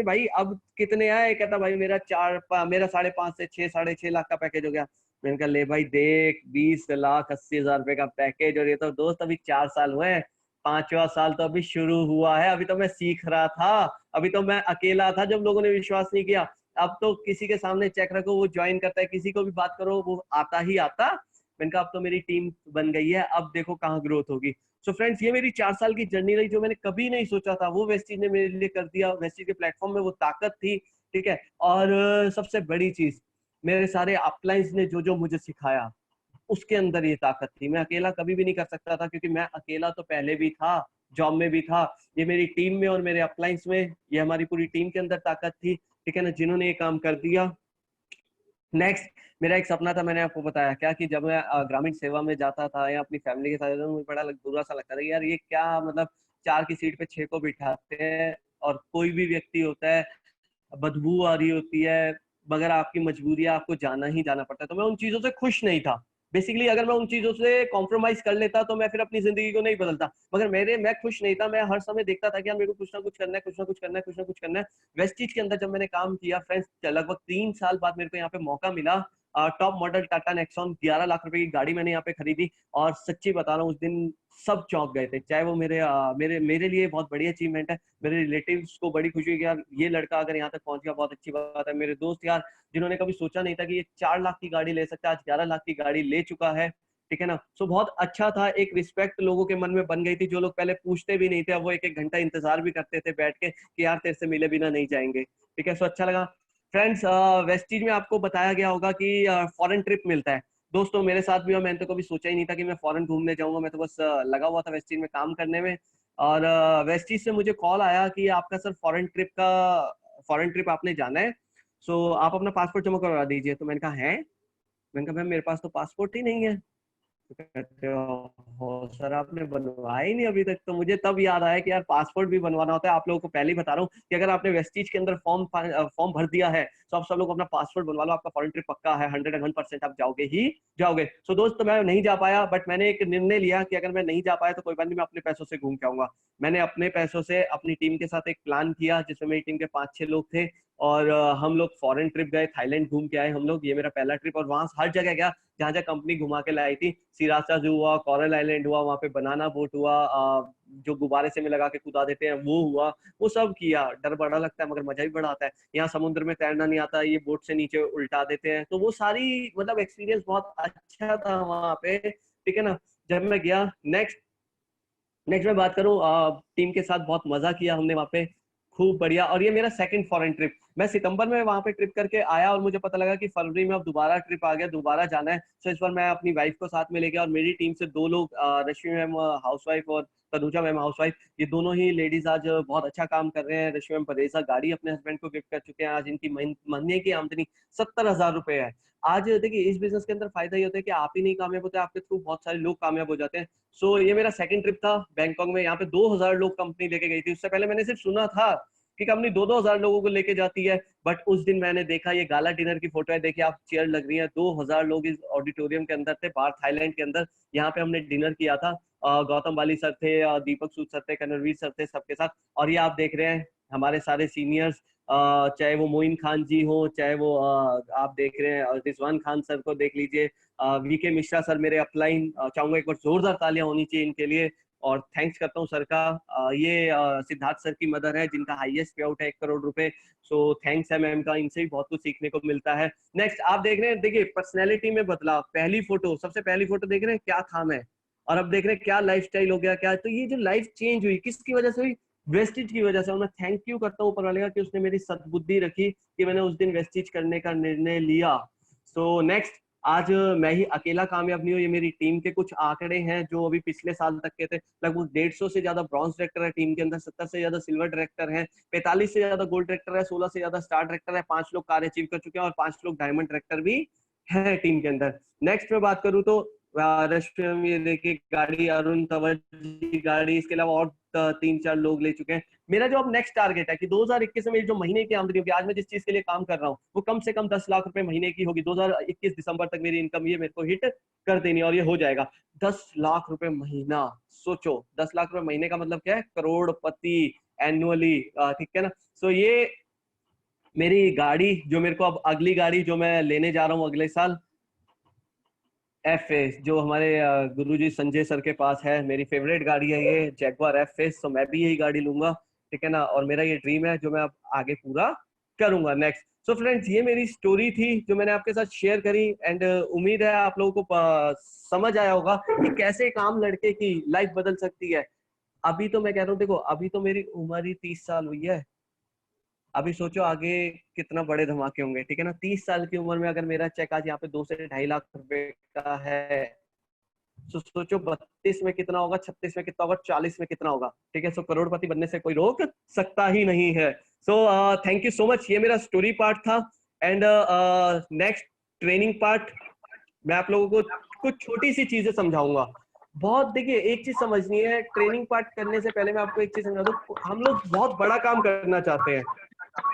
भाई अब कितने आए, कहता भाई मेरा 5.5 से 6, 6.5 लाख का पैकेज हो गया। मैंने कहा ले भाई देख 20,80,000 रुपए का पैकेज, और ये तो दोस्त अभी 4 साल हुए हैं, 5वां साल तो अभी शुरू हुआ है, अभी तो मैं सीख रहा था, अभी तो मैं अकेला था जब लोगों ने विश्वास नहीं किया। अब तो किसी के सामने चेक रखो वो ज्वाइन करता है, किसी को भी बात करो वो आता ही आता। मैंने कहा अब तो मेरी टीम बन गई है, अब देखो कहाँ ग्रोथ होगी। सो फ्रेंड्स, ये मेरी 4 साल की जर्नी रही, जो मैंने कभी नहीं सोचा था वो वेस्टीज ने मेरे लिए कर दिया। वेस्टीज के प्लेटफॉर्म में वो ताकत थी, ठीक है। और सबसे बड़ी चीज, मेरे सारे अपलाइंस ने जो जो मुझे सिखाया उसके अंदर ये ताकत थी। मैं अकेला कभी भी नहीं कर सकता था, क्योंकि मैं अकेला तो पहले भी था, जॉब में भी था। ये मेरी टीम में और मेरे अपलाइंस में, ये हमारी पूरी टीम के अंदर ताकत थी, ठीक है ना, जिन्होंने ये काम कर दिया। नेक्स्ट, मेरा एक सपना था, मैंने आपको बताया क्या कि जब मैं ग्रामीण सेवा में जाता था या अपनी फैमिली के साथ, मुझे बड़ा बुरा सा लगता था कि यार ये क्या मतलब 4 की सीट पे 6 को बिठाते हैं, और कोई भी व्यक्ति होता है, बदबू आ रही होती है, मगर आपकी मजबूरी है, आपको जाना ही जाना पड़ता है। तो मैं उन चीजों से खुश नहीं था। बेसिकली अगर मैं उन चीजों से कॉम्प्रोमाइज कर लेता तो मैं फिर अपनी जिंदगी को नहीं बदलता, मगर मैं खुश नहीं था। मैं हर समय देखता था कि यार मेरे को कुछ ना कुछ करना है, कुछ ना कुछ करना है, कुछ ना कुछ करना है। वेस्टीज के अंदर जब मैंने काम किया फ्रेंड्स, लगभग 3 साल बाद मेरे को यहाँ पे मौका मिला। Top model Tata Nexon 11 lakh रुपए की गाड़ी मैंने यहाँ पे खरीदी, और सच्ची बता रहा हूँ उस दिन सब चौंक गए थे। चाहे वो मेरे लिए बहुत बड़ी अचीवमेंट है, मेरे रिलेटिव्स को बड़ी खुशी हुई कि यार ये लड़का अगर यहाँ तक पहुंच गया, बहुत अच्छी बात है। मेरे दोस्त यार जिन्होंने कभी सोचा नहीं था कि ये 4 लाख की गाड़ी ले सकता है, आज 11 लाख की गाड़ी ले चुका है, ठीक है ना। सो बहुत अच्छा था, एक रिस्पेक्ट लोगों के मन में बन गई थी। जो लोग पहले पूछते भी नहीं थे, अब वो 1-1 घंटा इंतजार भी करते थे बैठ के कि यार तेरे से मिले बिना नहीं जाएंगे, ठीक है। सो अच्छा लगा फ्रेंड्स। वेस्टीज में आपको बताया गया होगा कि फॉरेन ट्रिप मिलता है। दोस्तों मेरे साथ भी हुआ, मैंने तो कभी सोचा ही नहीं था कि मैं फॉरेन घूमने जाऊंगा। मैं तो बस लगा हुआ था वेस्टीज में काम करने में, और वेस्टीज से मुझे कॉल आया कि आपका सर फॉरेन ट्रिप आपने जाना है, सो आप अपना पासपोर्ट जमा करवा दीजिए। तो मैंने कहा है, मैंने कहा मैम मेरे पास तो पासपोर्ट ही नहीं है। तो कहते हो सर आपने बनवाया ही नहीं अभी तक। तो मुझे तब याद आया कि यार पासपोर्ट भी बनवाना होता है। आप लोगों को पहले ही बता रहा हूँ कि अगर आपने वेस्टीज के अंदर फॉर्म भर दिया है तो आप सब लोग अपना पासपोर्ट बनवा लो, आपका फॉरेन ट्रिप पक्का है, 101% आप जाओगे ही जाओगे। सो दोस्त मैं नहीं जा पाया, बट मैंने एक निर्णय लिया कि अगर मैं नहीं जा पाया तो कोई बात नहीं, मैं अपने पैसों से घूम के आऊंगा। मैंने अपने पैसों से अपनी टीम के साथ एक प्लान किया, जिसमें मेरी टीम के 5-6 लोग थे। और हम लोग फॉरेन ट्रिप गए, थाईलैंड घूम के आए हम लोग, ये मेरा पहला ट्रिप। और वहां हर जगह गया जहाँ जहाँ कंपनी घुमा के लाई थी। सिरासा जू हुआ, कोरल आइलैंड हुआ, वहाँ पे बनाना बोट हुआ, जो गुब्बारे से में लगा के कूदा देते हैं वो हुआ, वो सब किया। डर बड़ा लगता है मगर मजा भी बड़ा आता है। यहाँ समुद्र में तैरना नहीं आता, ये बोट से नीचे उल्टा देते हैं। तो वो सारी मतलब एक्सपीरियंस बहुत अच्छा था वहाँ पे, ठीक है ना। जब मैं गया, नेक्स्ट नेक्स्ट मैं बात करूं, टीम के साथ बहुत मजा किया हमने वहाँ पे, खूब बढ़िया। और ये मेरा सेकंड फॉरेन ट्रिप। मैं सितंबर में वहां पे ट्रिप करके आया और मुझे पता लगा कि फरवरी में अब दोबारा ट्रिप आ गया, दोबारा जाना है। सो इस बार मैं अपनी वाइफ को साथ में लेके, और मेरी टीम से दो लोग, रश्मि मैम हाउसवाइफ और तनुजा मैम हाउसवाइफ, ये दोनों ही लेडीज आज बहुत अच्छा काम कर रहे हैं। रश्मि मैम बरेजा गाड़ी अपने हस्बैंड को गिफ्ट कर चुके हैं। आज इनकी महीने की आमदनी 70,000 रुपए है। आज देखिए इस बिजनेस के अंदर फायदा ये होता है कि आप ही नहीं कामयाब होते, आपके थ्रू बहुत सारे लोग कामयाब हो जाते हैं। सो ये मेरा सेकंड ट्रिप था बैंकॉक में। यहाँ पे 2,000 लोग कंपनी लेके गई थी। उससे पहले मैंने सिर्फ सुना था कि कंपनी 2-2 हजार लोगों को लेके जाती है, बट उस दिन मैंने देखा। ये गाला डिनर की फोटो है, देखिए आप, चेयर लग रही है, 2,000 लोग इस ऑडिटोरियम के अंदर थे, बाहर थाईलैंड के अंदर। यहाँ पे हमने डिनर किया था। गौतम बाली सर थे, दीपक सूद सर थे, कन्नरवीर सर थे, सबके साथ। और ये आप देख रहे हैं हमारे सारे सीनियर्स, चाहे वो मोइन खान जी हो, चाहे वो आप देख रहे हैं रिजवान खान सर को देख लीजिए, वीके मिश्रा सर मेरे अपलाइन, चाहूंगा एक बार जोरदार तालियां होनी चाहिए इनके लिए। और थैंक्स करता हूँ सर का। ये सिद्धार्थ सर की मदर है जिनका हाईएस्ट पे आउट है 1 करोड़ रुपए। सो थैंक्स है मैम का, इनसे भी बहुत कुछ सीखने को मिलता है। नेक्स्ट आप देख रहे हैं, देखिए पर्सनैलिटी में बदलाव। पहली फोटो, सबसे पहली फोटो देख रहे हैं क्या था मैं, और अब देख रहे हैं क्या लाइफस्टाइल हो गया, क्या। तो ये जो लाइफ चेंज हुई किसकी वजह से हुई? वेस्टिज की वजह से। और मैं थैंक यू करता हूँ ऊपर वाले का कि उसने मेरी सद्बुद्धि रखी कि मैंने उस दिन वेस्टिज करने का निर्णय लिया। सो नेक्स्ट, आज मैं ही अकेला कामयाब नहीं हूँ, ये मेरी टीम के कुछ आंकड़े हैं जो अभी पिछले साल तक के थे। लगभग 150 से ज्यादा ब्रॉन्ज डायरेक्टर है टीम के अंदर, 70 से ज्यादा सिल्वर डायरेक्टर हैं, 45 से ज्यादा गोल्ड डायरेक्टर है, 16 से ज्यादा स्टार डायरेक्टर है, 5 लोग कार्य अचीव कर चुके हैं और 5 लोग डायमंड डायरेक्टर भी है टीम के अंदर। नेक्स्ट में बात करूँ तो रश्मि, ये देखिए गाड़ी, अरुण तंवर जी गाड़ी, इसके अलावा और 3-4 लोग ले चुके हैं। मेरा जो अब नेक्स्ट टारगेट है कि 2021 में मेरी जो महीने की आमदनी होगी, आज मैं जिस चीज के लिए काम कर रहा हूँ वो कम से कम 10 लाख रुपए महीने की होगी। 2021 दिसंबर तक मेरी इनकम ये मेरे को हिट कर देनी, और ये हो जाएगा 10 लाख रुपए महीना। सोचो 10 लाख रुपए महीने का मतलब क्या है, करोड़पति एनुअली, ठीक है ना। सो ये मेरी गाड़ी, जो मेरे को अब अगली गाड़ी जो मैं लेने जा रहा हूँ अगले साल, एफ एस, जो हमारे गुरुजी संजय सर के पास है, मेरी फेवरेट गाड़ी है ये जैगवार एफ एस। तो मैं भी यही गाड़ी लूंगा, ठीक है ना। और मेरा ये ड्रीम है जो मैं अब आगे पूरा करूंगा। नेक्स्ट, सो फ्रेंड्स ये मेरी स्टोरी थी जो मैंने आपके साथ शेयर करी, एंड उम्मीद है आप लोगों को समझ आया होगा कि कैसे एक आम लड़के की लाइफ बदल सकती है। अभी तो मैं कह रहा हूँ, देखो अभी तो मेरी उम्र ही 30 साल हुई है। अभी सोचो आगे कितना बड़े धमाके होंगे, ठीक है ना। 30 साल की उम्र में अगर मेरा चेक आज यहाँ पे 2 से 2.5 लाख रुपए का है, तो सोचो 32 में कितना होगा, 36 में कितना होगा, 40 में कितना होगा, ठीक है। सो करोड़पति बनने से कोई रोक सकता ही नहीं है। सो थैंक यू सो मच, ये मेरा स्टोरी पार्ट था। एंड नेक्स्ट ट्रेनिंग पार्ट, मैं आप लोगों को कुछ छोटी सी चीजें समझाऊंगा। बहुत, देखिए एक चीज समझनी है, ट्रेनिंग पार्ट करने से पहले मैं आपको एक चीज समझा दूं। हम लोग बहुत बड़ा काम करना चाहते हैं,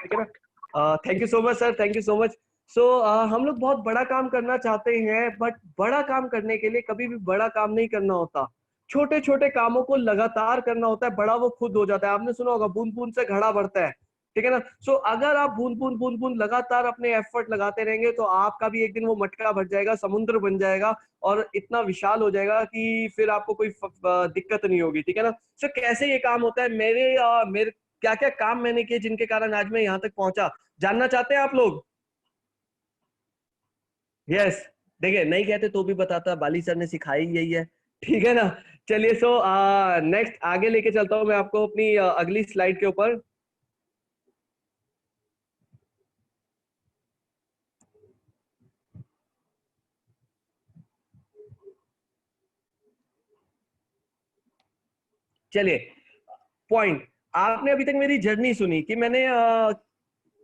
ठीक है ना। Thank you so much sir, thank you so much. So हम लोग बहुत बड़ा काम करना चाहते हैं, बट बड़ा काम करने के लिए कभी भी बड़ा काम नहीं करना होता। छोटे छोटे कामों को लगातार करना होता है, बड़ा वो खुद हो जाता है। आपने सुना होगा बूंद बूंद से घड़ा भरता है, ठीक है ना। सो अगर आप बूंद बूंद बूंद बूंद लगातार अपने एफर्ट लगाते रहेंगे तो आपका भी एक दिन वो मटका भर जाएगा, समुद्र बन जाएगा, और इतना विशाल हो जाएगा कि फिर आपको कोई दिक्कत नहीं होगी, ठीक है ना। सो कैसे ये काम होता है, मेरे क्या क्या काम मैंने किए जिनके कारण आज मैं यहाँ तक पहुंचा, जानना चाहते हैं आप लोग? यस, देखिए नहीं कहते तो भी बताता, बाली सर ने सिखाई यही है, ठीक है ना। चलिए, सो नेक्स्ट आगे लेके चलता हूं मैं आपको अपनी अगली स्लाइड के ऊपर। चलिए, पॉइंट, आपने अभी तक मेरी जर्नी सुनी कि मैंने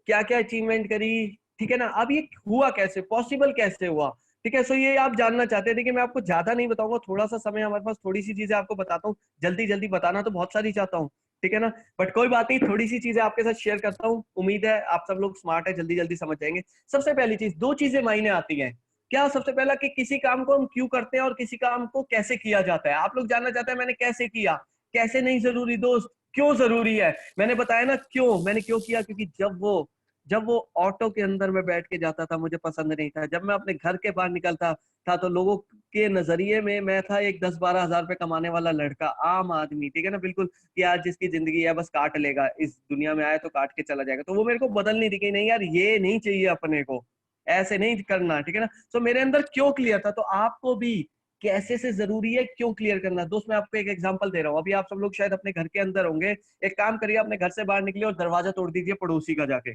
क्या क्या अचीवमेंट करी, ठीक है ना। अब ये हुआ कैसे, पॉसिबल कैसे हुआ, ठीक है। सो ये आप जानना चाहते हैं। देखिए मैं आपको ज्यादा नहीं बताऊंगा, थोड़ा सा समय हमारे पास, थोड़ी सी चीजें आपको बताता हूँ। जल्दी जल्दी बताना तो बहुत सारी चाहता हूँ, ठीक है ना, बट कोई बात नहीं, थोड़ी सी चीजें आपके साथ शेयर करता हूँ। उम्मीद है आप सब लोग स्मार्ट है, जल्दी जल्दी समझ जाएंगे। सबसे पहली चीज, दो चीजें मायने आती हैं। क्या? सबसे पहला कि किसी काम को हम क्यों करते हैं और किसी काम को कैसे किया जाता है। आप लोग जानना चाहते हैं मैंने कैसे किया। कैसे नहीं जरूरी दोस्त, क्यों जरूरी है। मैंने बताया ना क्यों, मैंने क्यों किया, क्योंकि जब वो जब वो ऑटो के अंदर में बैठ के जाता था मुझे पसंद नहीं था, जब मैं अपने घर के बाहर निकलता था तो लोगों के नजरिए में मैं था एक 10-12 हजार रुपए कमाने वाला लड़का, आम आदमी, ठीक है ना, बिल्कुल, कि आज जिसकी जिंदगी है बस काट लेगा, इस दुनिया में आया तो काट के चला जाएगा। तो वो मेरे को बदल नहीं दिखी, नहीं यार ये नहीं चाहिए अपने को, ऐसे नहीं करना, ठीक है ना। तो मेरे अंदर क्यों क्लियर था, तो आपको भी कैसे से जरूरी है क्यों क्लियर करना। दोस्त मैं आपको एक एग्जांपल दे रहा हूँ, अभी आप सब लोग शायद अपने घर के अंदर होंगे, एक काम करिए, अपने घर से बाहर निकलिए और दरवाजा तोड़ दीजिए पड़ोसी का जाके।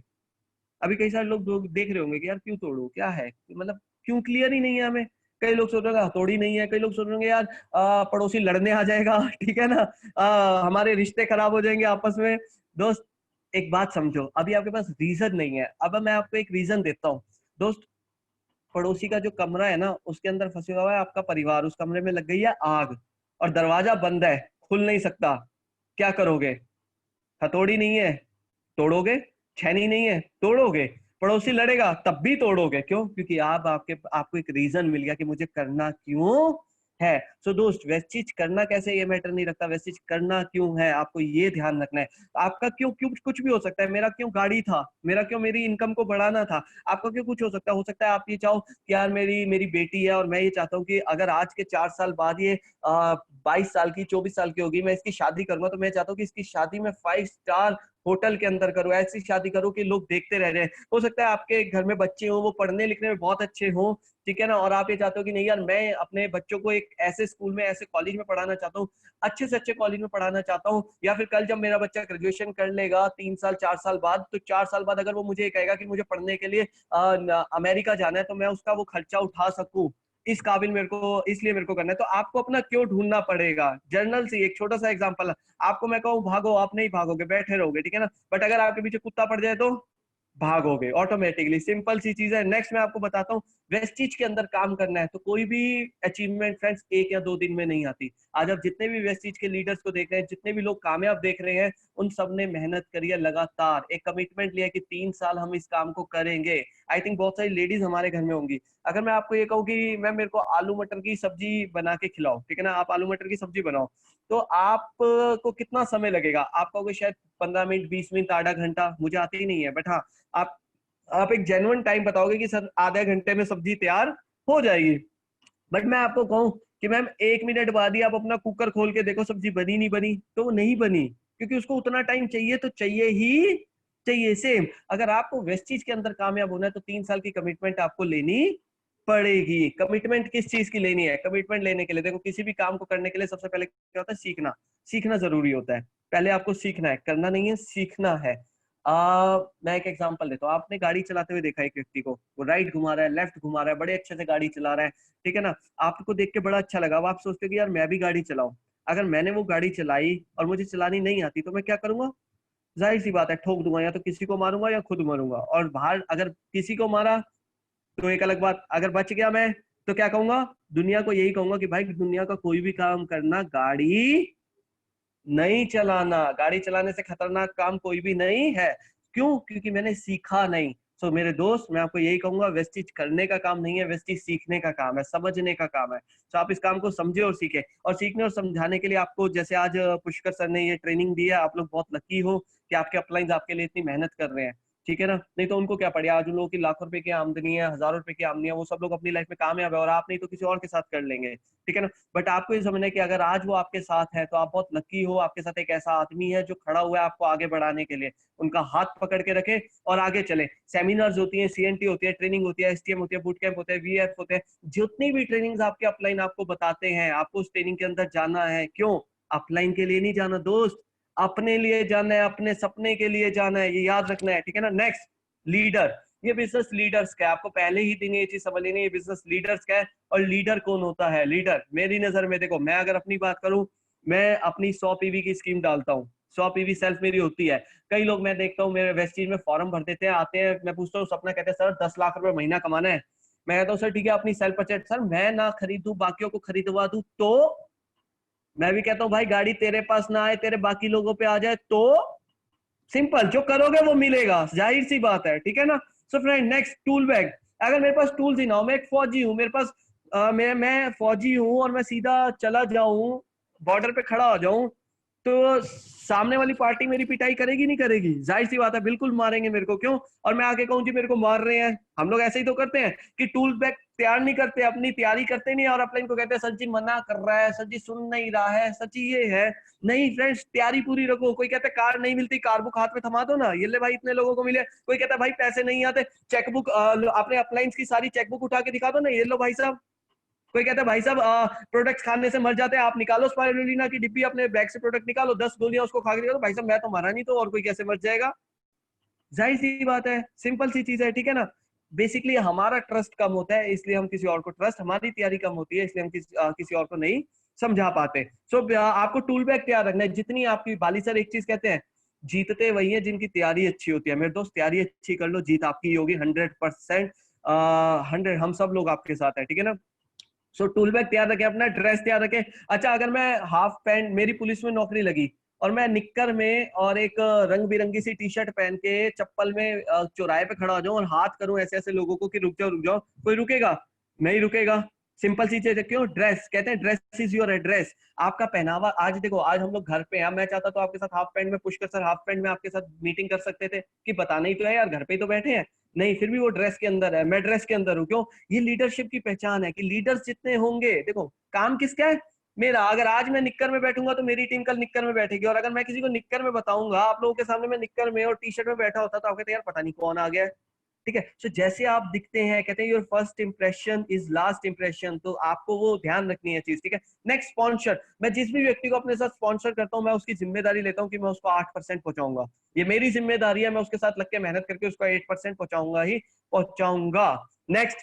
अभी कई सारे लोग देख रहे होंगे कि यार क्यों तोड़ू, क्या है, मतलब क्यों क्लियर ही नहीं है हमें। कई लोग सोच रहे होंगे हथौड़ी नहीं है, कई लोग सोच रहे होंगे यार पड़ोसी लड़ने आ जाएगा ठीक है ना, हमारे रिश्ते खराब हो जाएंगे आपस में। दोस्त एक बात समझो, अभी आपके पास रीजन नहीं है, अब मैं आपको एक रीजन देता हूँ। दोस्त पड़ोसी का जो कमरा है ना उसके अंदर फंसे हुआ है आपका परिवार, उस कमरे में लग गई है आग और दरवाजा बंद है, खुल नहीं सकता, क्या करोगे। हथौड़ी नहीं है तोड़ोगे, छेनी नहीं है तोड़ोगे, पड़ोसी लड़ेगा तब भी तोड़ोगे, क्यों, क्योंकि आप आपको एक रीजन मिल गया कि मुझे करना क्यों है। सो दोस्त वेस्ट चीज करना कैसे ये मैटर नहीं रखता, वेस्ट चीज करना क्यों है आपको ये ध्यान रखना है। आपका क्यों क्यों कुछ भी हो सकता है, मेरा क्यों गाड़ी था, मेरा क्यों मेरी इनकम को बढ़ाना था, आपका क्यों कुछ हो सकता है आप ये चाहो कि यार मेरी मेरी बेटी है और मैं ये चाहता हूँ कि अगर आज के 4 साल बाद ये 22 साल की 24 साल की होगी, मैं इसकी शादी करूंगा तो मैं चाहता हूँ कि इसकी शादी में 5 स्टार होटल के अंदर करो, ऐसी शादी करो कि लोग देखते रह जाए। हो सकता है आपके घर में बच्चे हो वो पढ़ने लिखने में बहुत अच्छे हो, ठीक है ना, और आप ये चाहते हो कि नहीं यार मैं अपने बच्चों को एक ऐसे स्कूल में ऐसे कॉलेज में पढ़ाना चाहता हूँ, अच्छे से अच्छे कॉलेज में पढ़ाना चाहता हूँ, या फिर कल जब मेरा बच्चा ग्रेजुएशन कर लेगा 3 साल 4 साल बाद, तो 4 साल बाद अगर वो मुझे कहेगा कि मुझे पढ़ने के लिए अमेरिका जाना है तो मैं उसका वो खर्चा उठा सकूं, इस काबिल मेरे को, इसलिए मेरे को करना है। तो आपको अपना क्यों ढूंढना पड़ेगा, जर्नल से एक छोटा सा एग्जांपल है, आपको मैं कहूँ भागो आप नहीं भागोगे, बैठे रहोगे, ठीक है ना, बट अगर आपके पीछे कुत्ता पड़ जाए तो भागोगे ऑटोमेटिकली, सिंपल सी चीज है। नेक्स्ट मैं आपको बताता हूँ, वेस्टिज के अंदर काम करना है तो कोई भी अचीवमेंट फ्रेंड्स 1 या 2 दिन में नहीं आती। आज आप जितने भी वेस्टिज के लीडर्स को देख रहे हैं, जितने भी लोग कामयाब देख रहे हैं, उन सब ने मेहनत करी है, लगातार एक कमिटमेंट लिया कि 3 साल हम इस काम को करेंगे। आई थिंक बहुत सारी लेडीज हमारे घर में होंगी, अगर मैं आपको ये कहूँ कि मैं मेरे को आलू मटर की सब्जी बना के खिलाओ, ठीक है ना, आप आलू मटर की सब्जी बनाओ, तो आपको कितना समय लगेगा, आप कहोगे शायद 15 मिनट 20 मिनट आधा घंटा, मुझे आती ही नहीं है, बट हाँ आप आप एक जेन्युइन टाइम बताओगे कि सर आधे घंटे में सब्जी तैयार हो जाएगी। बट मैं आपको कहूं कि मैम 1 मिनट बाद ही आप अपना कुकर खोल के देखो सब्जी बनी नहीं बनी, तो वो नहीं बनी, क्योंकि उसको उतना टाइम चाहिए, तो चाहिए ही चाहिए। सेम अगर आपको वेस्ट चीज के अंदर कामयाब होना है तो 3 साल की कमिटमेंट आपको लेनी पड़ेगी। कमिटमेंट किस चीज की लेनी है, कमिटमेंट लेने के लिए देखो किसी भी काम को करने के लिए सबसे पहले क्या होता है, सीखना, सीखना जरूरी होता है। पहले आपको सीखना है, करना नहीं है, सीखना है। मैं एक एग्जांपल देता हूँ, आपने गाड़ी चलाते हुए देखा एक व्यक्ति को, वो राइट घुमा रहा है, लेफ्ट घुमा रहा है, बड़े अच्छे से गाड़ी चला रहा है, ठीक है ना, आपको देख के बड़ा अच्छा लगा, अब आप सोचते हो कि यार मैं भी गाड़ी चलाऊं। अगर मैंने वो गाड़ी चलाई और मुझे चलानी नहीं आती तो मैं क्या करूंगा, जाहिर सी बात है ठोक दूंगा, या तो किसी को मारूंगा या खुद मरूंगा। और बाहर अगर किसी को मारा तो एक अलग बात, अगर बच गया मैं तो क्या कहूंगा, दुनिया को यही कहूंगा कि भाई दुनिया का कोई भी काम करना, गाड़ी नहीं चलाना, गाड़ी चलाने से खतरनाक काम कोई भी नहीं है। क्यों, क्योंकि मैंने सीखा नहीं। सो मेरे दोस्त मैं आपको यही कहूंगा, वेस्टिज करने का काम नहीं है, वेस्टिज सीखने का काम है, समझने का काम है। तो आप इस काम को समझे और सीखे, और सीखने और समझाने के लिए आपको जैसे आज पुष्कर सर ने ये ट्रेनिंग दी है, आप लोग बहुत लकी हो कि आपके अपलाइंस आपके लिए इतनी मेहनत कर रहे हैं, ठीक है ना, नहीं तो उनको क्या पड़े, आज उन लोगों की लाखों रुपए की आमदनी है, हजारों रुपए की आमदनी है, वो सब लोग अपनी लाइफ में कामयाब है और आप नहीं तो किसी और के साथ कर लेंगे, ठीक है ना। बट आपको ये समझना है कि अगर आज वो आपके साथ है तो आप बहुत लकी हो, आपके साथ एक ऐसा आदमी है जो खड़ा हुआ है आपको आगे बढ़ाने के लिए, उनका हाथ पकड़ के रखे और आगे चले। सेमिनार्स होती है, सीएनटी होती है, ट्रेनिंग होती है, एसटीएम होती है, बूट कैंप होते हैं, वीएफ होते हैं, जितनी भी ट्रेनिंग्स आपके अपलाइन आपको बताते हैं, आपको उस ट्रेनिंग के अंदर जाना है। क्यों, अपलाइन के लिए नहीं जाना दोस्त, अपने लिए जाना है, अपने सपने के लिए जाना है, ये याद रखना है, ठीक है ना। नेक्स्ट, लीडर, ये बिजनेस लीडर्स का है, आपको पहले ही दिन ये चीज समझ लेनी है, ये बिजनेस लीडर्स का है। और लीडर कौन होता है, लीडर मेरी नजर में, देखो मैं अगर अपनी बात करूं, मैं अपनी 100 पीवी की स्कीम डालता हूँ, 100 पीवी सेल्फ मेरी होती है। कई लोग मैं देखता हूँ मेरे वेस्टीज में फॉर्म भर देते हैं, आते हैं, मैं पूछता हूँ सपना, कहते हैं सर 10 लाख रुपए महीना कमाना है। मैं कहता हूँ सर ठीक है अपनी सेल्फ परचेज, सर मैं ना खरीदूं बाकियों को खरीदवा दूं तो, मैं भी कहता हूँ भाई गाड़ी तेरे पास ना आए, तेरे बाकी लोगों पे आ जाए तो, सिंपल, जो करोगे वो मिलेगा, जाहिर सी बात है, ठीक है ना। So friend next, tool bag, अगर मेरे पास टूल्स ही ना हो, मैं एक फौजी हूँ, मेरे पास मैं फौजी हूँ और मैं सीधा चला जाऊं, बॉर्डर पे खड़ा हो जाऊं, तो सामने वाली पार्टी मेरी पिटाई करेगी नहीं करेगी? जाहिर सी बात है, बिल्कुल मारेंगे मेरे को। क्यों? और मैं आके कहूँ जी मेरे को मार रहे हैं। हम लोग ऐसे ही तो करते हैं कि टूल बैग तैयार नहीं करते, अपनी तैयारी करते नहीं, और अपलाइन को कहते हैं सर जी मना कर रहा है, सर जी सुन नहीं रहा है, सर जी ये है। नहीं फ्रेंड्स, तैयारी पूरी रखो। कोई कहता है कार नहीं मिलती, कार बुक हाथ में थमा दो ना, ये ले भाई इतने लोगों को मिले। कोई कहता है भाई पैसे नहीं आते, चेकबुक अपने अपलाइंस की सारी चेकबुक उठा के दिखा दो ना, ये लो भाई साहब। कोई कहता है भाई साहब प्रोडक्ट्स खाने से मर जाते हैं, आप निकालो स्पाइरुलिना की डिब्बी, अपने बैग से प्रोडक्ट निकालो, 10 गोलियां उसको खा के दिखाओ। भाई साहब मैं तो मरा नहीं, तो और कोई कैसे मर जाएगा? जाहिर सी बात है, सिंपल सी चीज है, ठीक है ना। बेसिकली हमारा ट्रस्ट कम होता है, इसलिए हम किसी और को ट्रस्ट, हमारी तैयारी कम होती है, इसलिए हम किसी और को नहीं समझा पाते। आपको टूल बैग तैयार रखना है। जितनी आपकी बाली सर एक चीज कहते हैं, जीतते वही है जिनकी तैयारी अच्छी होती है। मेरे दोस्त तैयारी अच्छी कर लो, जीत आपकी होगी 100%। 100, हम सब लोग आपके साथ है, ठीक है ना। टूल बैग तैयार रखें, अपना ड्रेस तैयार रखें। अच्छा, अगर मैं हाफ पैंट, मेरी पुलिस में नौकरी लगी और मैं निक्कर में और एक रंग बिरंगी सी टी शर्ट पहन के चप्पल में चौराहे पे खड़ा हो जाऊं और हाथ करूं ऐसे ऐसे लोगों को कि रुक जाओ रुक जाओ, कोई रुकेगा? नहीं रुकेगा। सिंपल सी चीज है। क्यों? ड्रेस, कहते हैं ड्रेस इज योर एड्रेस। आपका पहनावा, आज देखो, आज हम लोग घर पे हैं, मैं चाहता तो आपके साथ हाफ पैंट में, पुष्कर सर हाफ पैंट में आपके साथ मीटिंग कर सकते थे कि बताना ही तो है यार, घर पे ही तो बैठे हैं। नहीं, फिर भी वो ड्रेस के अंदर है, मैं ड्रेस के अंदर हूँ। क्यों? ये लीडरशिप की पहचान है कि लीडर्स जितने होंगे, देखो काम किसका है? मेरा। अगर आज मैं निक्कर में बैठूंगा तो मेरी टीम कल निक्कर में बैठेगी, और अगर मैं किसी को निक्कर में बताऊंगा, आप लोगों के सामने मैं निक्कर में और टी शर्ट में बैठा होता, तो आप कहते हैं यार पता नहीं कौन आ गया है। ठीक है। जैसे आप दिखते हैं, कहते हैं your first impression is last impression, तो आपको वो ध्यान रखनी है चीज, ठीक है। Next, sponsor. मैं जिस भी व्यक्ति को अपने साथ स्पॉन्सर करता हूँ, मैं उसकी जिम्मेदारी लेता हूँ कि मैं उसको 8% पहुंचाऊंगा। ये मेरी जिम्मेदारी है, मैं उसके साथ लग के मेहनत करके उसको 8% पहुंचाऊंगा ही पहुंचाऊंगा। Next,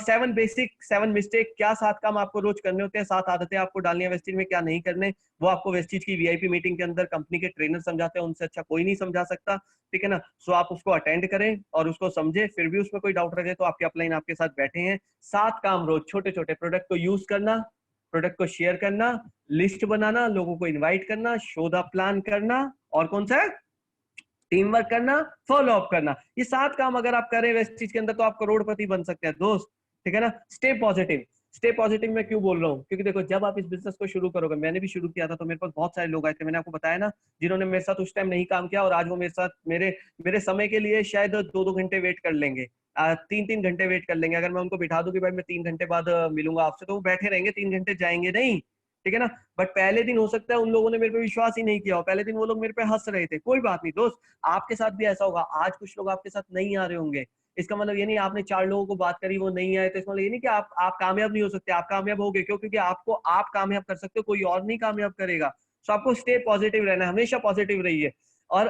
7 basic 7 mistake. क्या 7 काम आपको रोज करने होते हैं, 7 आदतें आपको डालनी है वेस्टीज में, क्या नहीं करने, वो आपको वेस्टीज की वीआईपी मीटिंग के अंदर कंपनी के ट्रेनर समझाते हैं, उनसे अच्छा कोई नहीं समझा सकता, ठीक है ना। आप उसको अटेंड करें और उसको समझे, फिर भी उसमें कोई डाउट रहे तो आपके अपलाइन आपके साथ बैठे हैं। 7 काम रोज, छोटे छोटे। प्रोडक्ट को यूज करना, प्रोडक्ट को शेयर करना, लिस्ट बनाना, लोगों को इन्वाइट करना, शो द प्लान करना, और कौन सा है, टीम वर्क करना, फॉलो अप करना। ये 7 काम अगर आप करें वेस्ट चीज के अंदर, तो आप करोड़पति बन सकते हैं दोस्त, ठीक है ना। Stay positive. स्टे पॉजिटिव मैं क्यों बोल रहा हूँ? क्योंकि देखो, जब आप इस बिजनेस को शुरू करोगे, मैंने भी शुरू किया था, तो मेरे पास बहुत सारे लोग आए थे, मैंने आपको बताया ना, जिन्होंने मेरे साथ उस टाइम नहीं काम किया, और आज वो मेरे साथ मेरे समय के लिए शायद 2-2 घंटे वेट कर लेंगे, 3-3 घंटे वेट कर लेंगे। अगर मैं उनको बिठा दूं कि भाई मैं 3 घंटे बाद मिलूंगा आपसे, तो वो बैठे रहेंगे, 3 घंटे जाएंगे नहीं, ठीक है ना। बट पहले दिन हो सकता है उन लोगों ने मेरे पे विश्वास ही नहीं किया हो, पहले दिन वो लोग मेरे पे हंस रहे थे। कोई बात नहीं दोस्त, आपके साथ भी ऐसा होगा। आज कुछ लोग आपके साथ नहीं आ रहे होंगे, इसका मतलब ये नहीं आपने 4 लोगों को बात करी वो नहीं आए, तो इसका मतलब ये नहीं कि आप कामयाब नहीं हो सकते, आप कामयाब हो गए। क्यों? क्योंकि आपको आप कामयाब कर सकते हो, कोई और नहीं कामयाब करेगा। सो आपको स्टे पॉजिटिव रहना है, हमेशा पॉजिटिव रहिए। और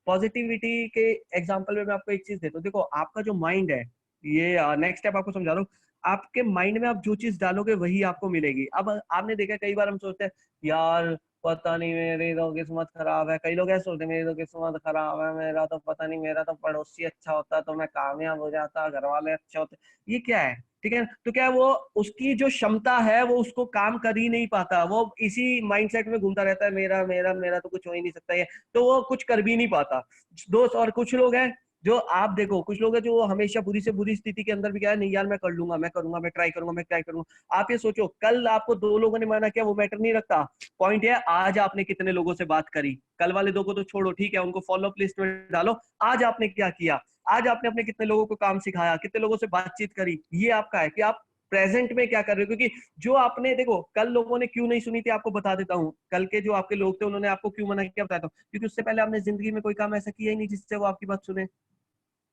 पॉजिटिविटी के एग्जांपल में मैं आपको एक चीज देता हूँ। देखो, आपका जो माइंड है, ये नेक्स्ट स्टेप आपको समझा रहा हूँ। आपके माइंड में आप जो चीज डालोगे वही आपको मिलेगी। अब आपने देखा, कई बार हम सोचते हैं यार पता नहीं मेरी तो किस्मत खराब है, कई लोग ऐसे सोचते हैं मेरी तो किस्मत खराब है, मेरा तो पता नहीं, मेरा तो पड़ोसी अच्छा होता तो मैं कामयाब हो जाता, घर वाले अच्छे होते। ये क्या है? ठीक है, तो क्या वो, उसकी जो क्षमता है वो उसको काम कर ही नहीं पाता, वो इसी माइंडसेट में घूमता रहता है, मेरा मेरा मेरा तो कुछ हो ही नहीं सकता, ये तो वो कुछ कर भी नहीं पाता दोस्त। और कुछ लोग हैं जो, आप देखो, कुछ लोग हैं जो हमेशा बुरी से बुरी स्थिति के अंदर भी क्या है, नहीं यार मैं कर लूंगा, मैं करूंगा, मैं ट्राई करूंगा, मैं ट्राई करूंगा। आप ये सोचो, कल आपको 2 लोगों ने मना किया, वो मैटर नहीं रखता। पॉइंट है आज आपने कितने लोगों से बात करी। कल वाले 2 को तो छोड़ो, ठीक है, उनको फॉलो अप लिस्ट में डालो। आज आपने क्या किया, आज आपने अपने कितने लोगों को काम सिखाया, कितने लोगों से बातचीत करी, ये आपका है कि आप प्रेजेंट में क्या कर रहे हो। क्योंकि जो आपने, देखो, कल लोगों ने क्यों नहीं सुनी थी आपको बता देता हूँ। कल के जो आपके लोग थे उन्होंने आपको क्यों मना किया बताता हूँ, क्योंकि उससे पहले आपने जिंदगी में कोई काम ऐसा किया ही नहीं जिससे वो आपकी बात सुने।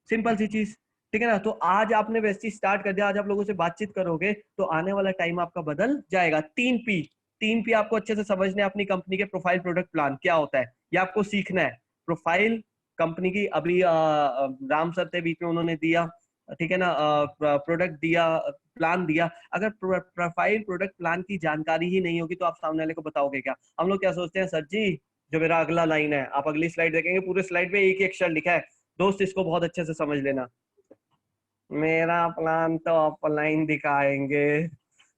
सिंपल सी चीज, ठीक है ना। तो आज आपने वैसे स्टार्ट कर दिया, आज आप लोगों से बातचीत करोगे तो आने वाला टाइम आपका बदल जाएगा। 3 पी, 3 पी आपको अच्छे से समझने, अपनी कंपनी के प्रोफाइल प्रोडक्ट प्लान क्या होता है ये आपको सीखना है। प्रोफाइल कंपनी की, अभी राम सर थे बीच में, उन्होंने दिया, ठीक है ना, प्रोडक्ट दिया, प्लान दिया। अगर प्रोफाइल प्रोडक्ट प्लान की जानकारी ही नहीं होगी तो आप सामने वाले को बताओगे क्या? हम लोग क्या सोचते हैं, सर जी जो मेरा अगला लाइन है, आप अगली स्लाइड देखेंगे पूरे स्लाइड पे एक ही अक्षर लिखा है दोस्त, इसको बहुत अच्छे से समझ लेना, मेरा प्लान तो ऑफलाइन दिखाएंगे।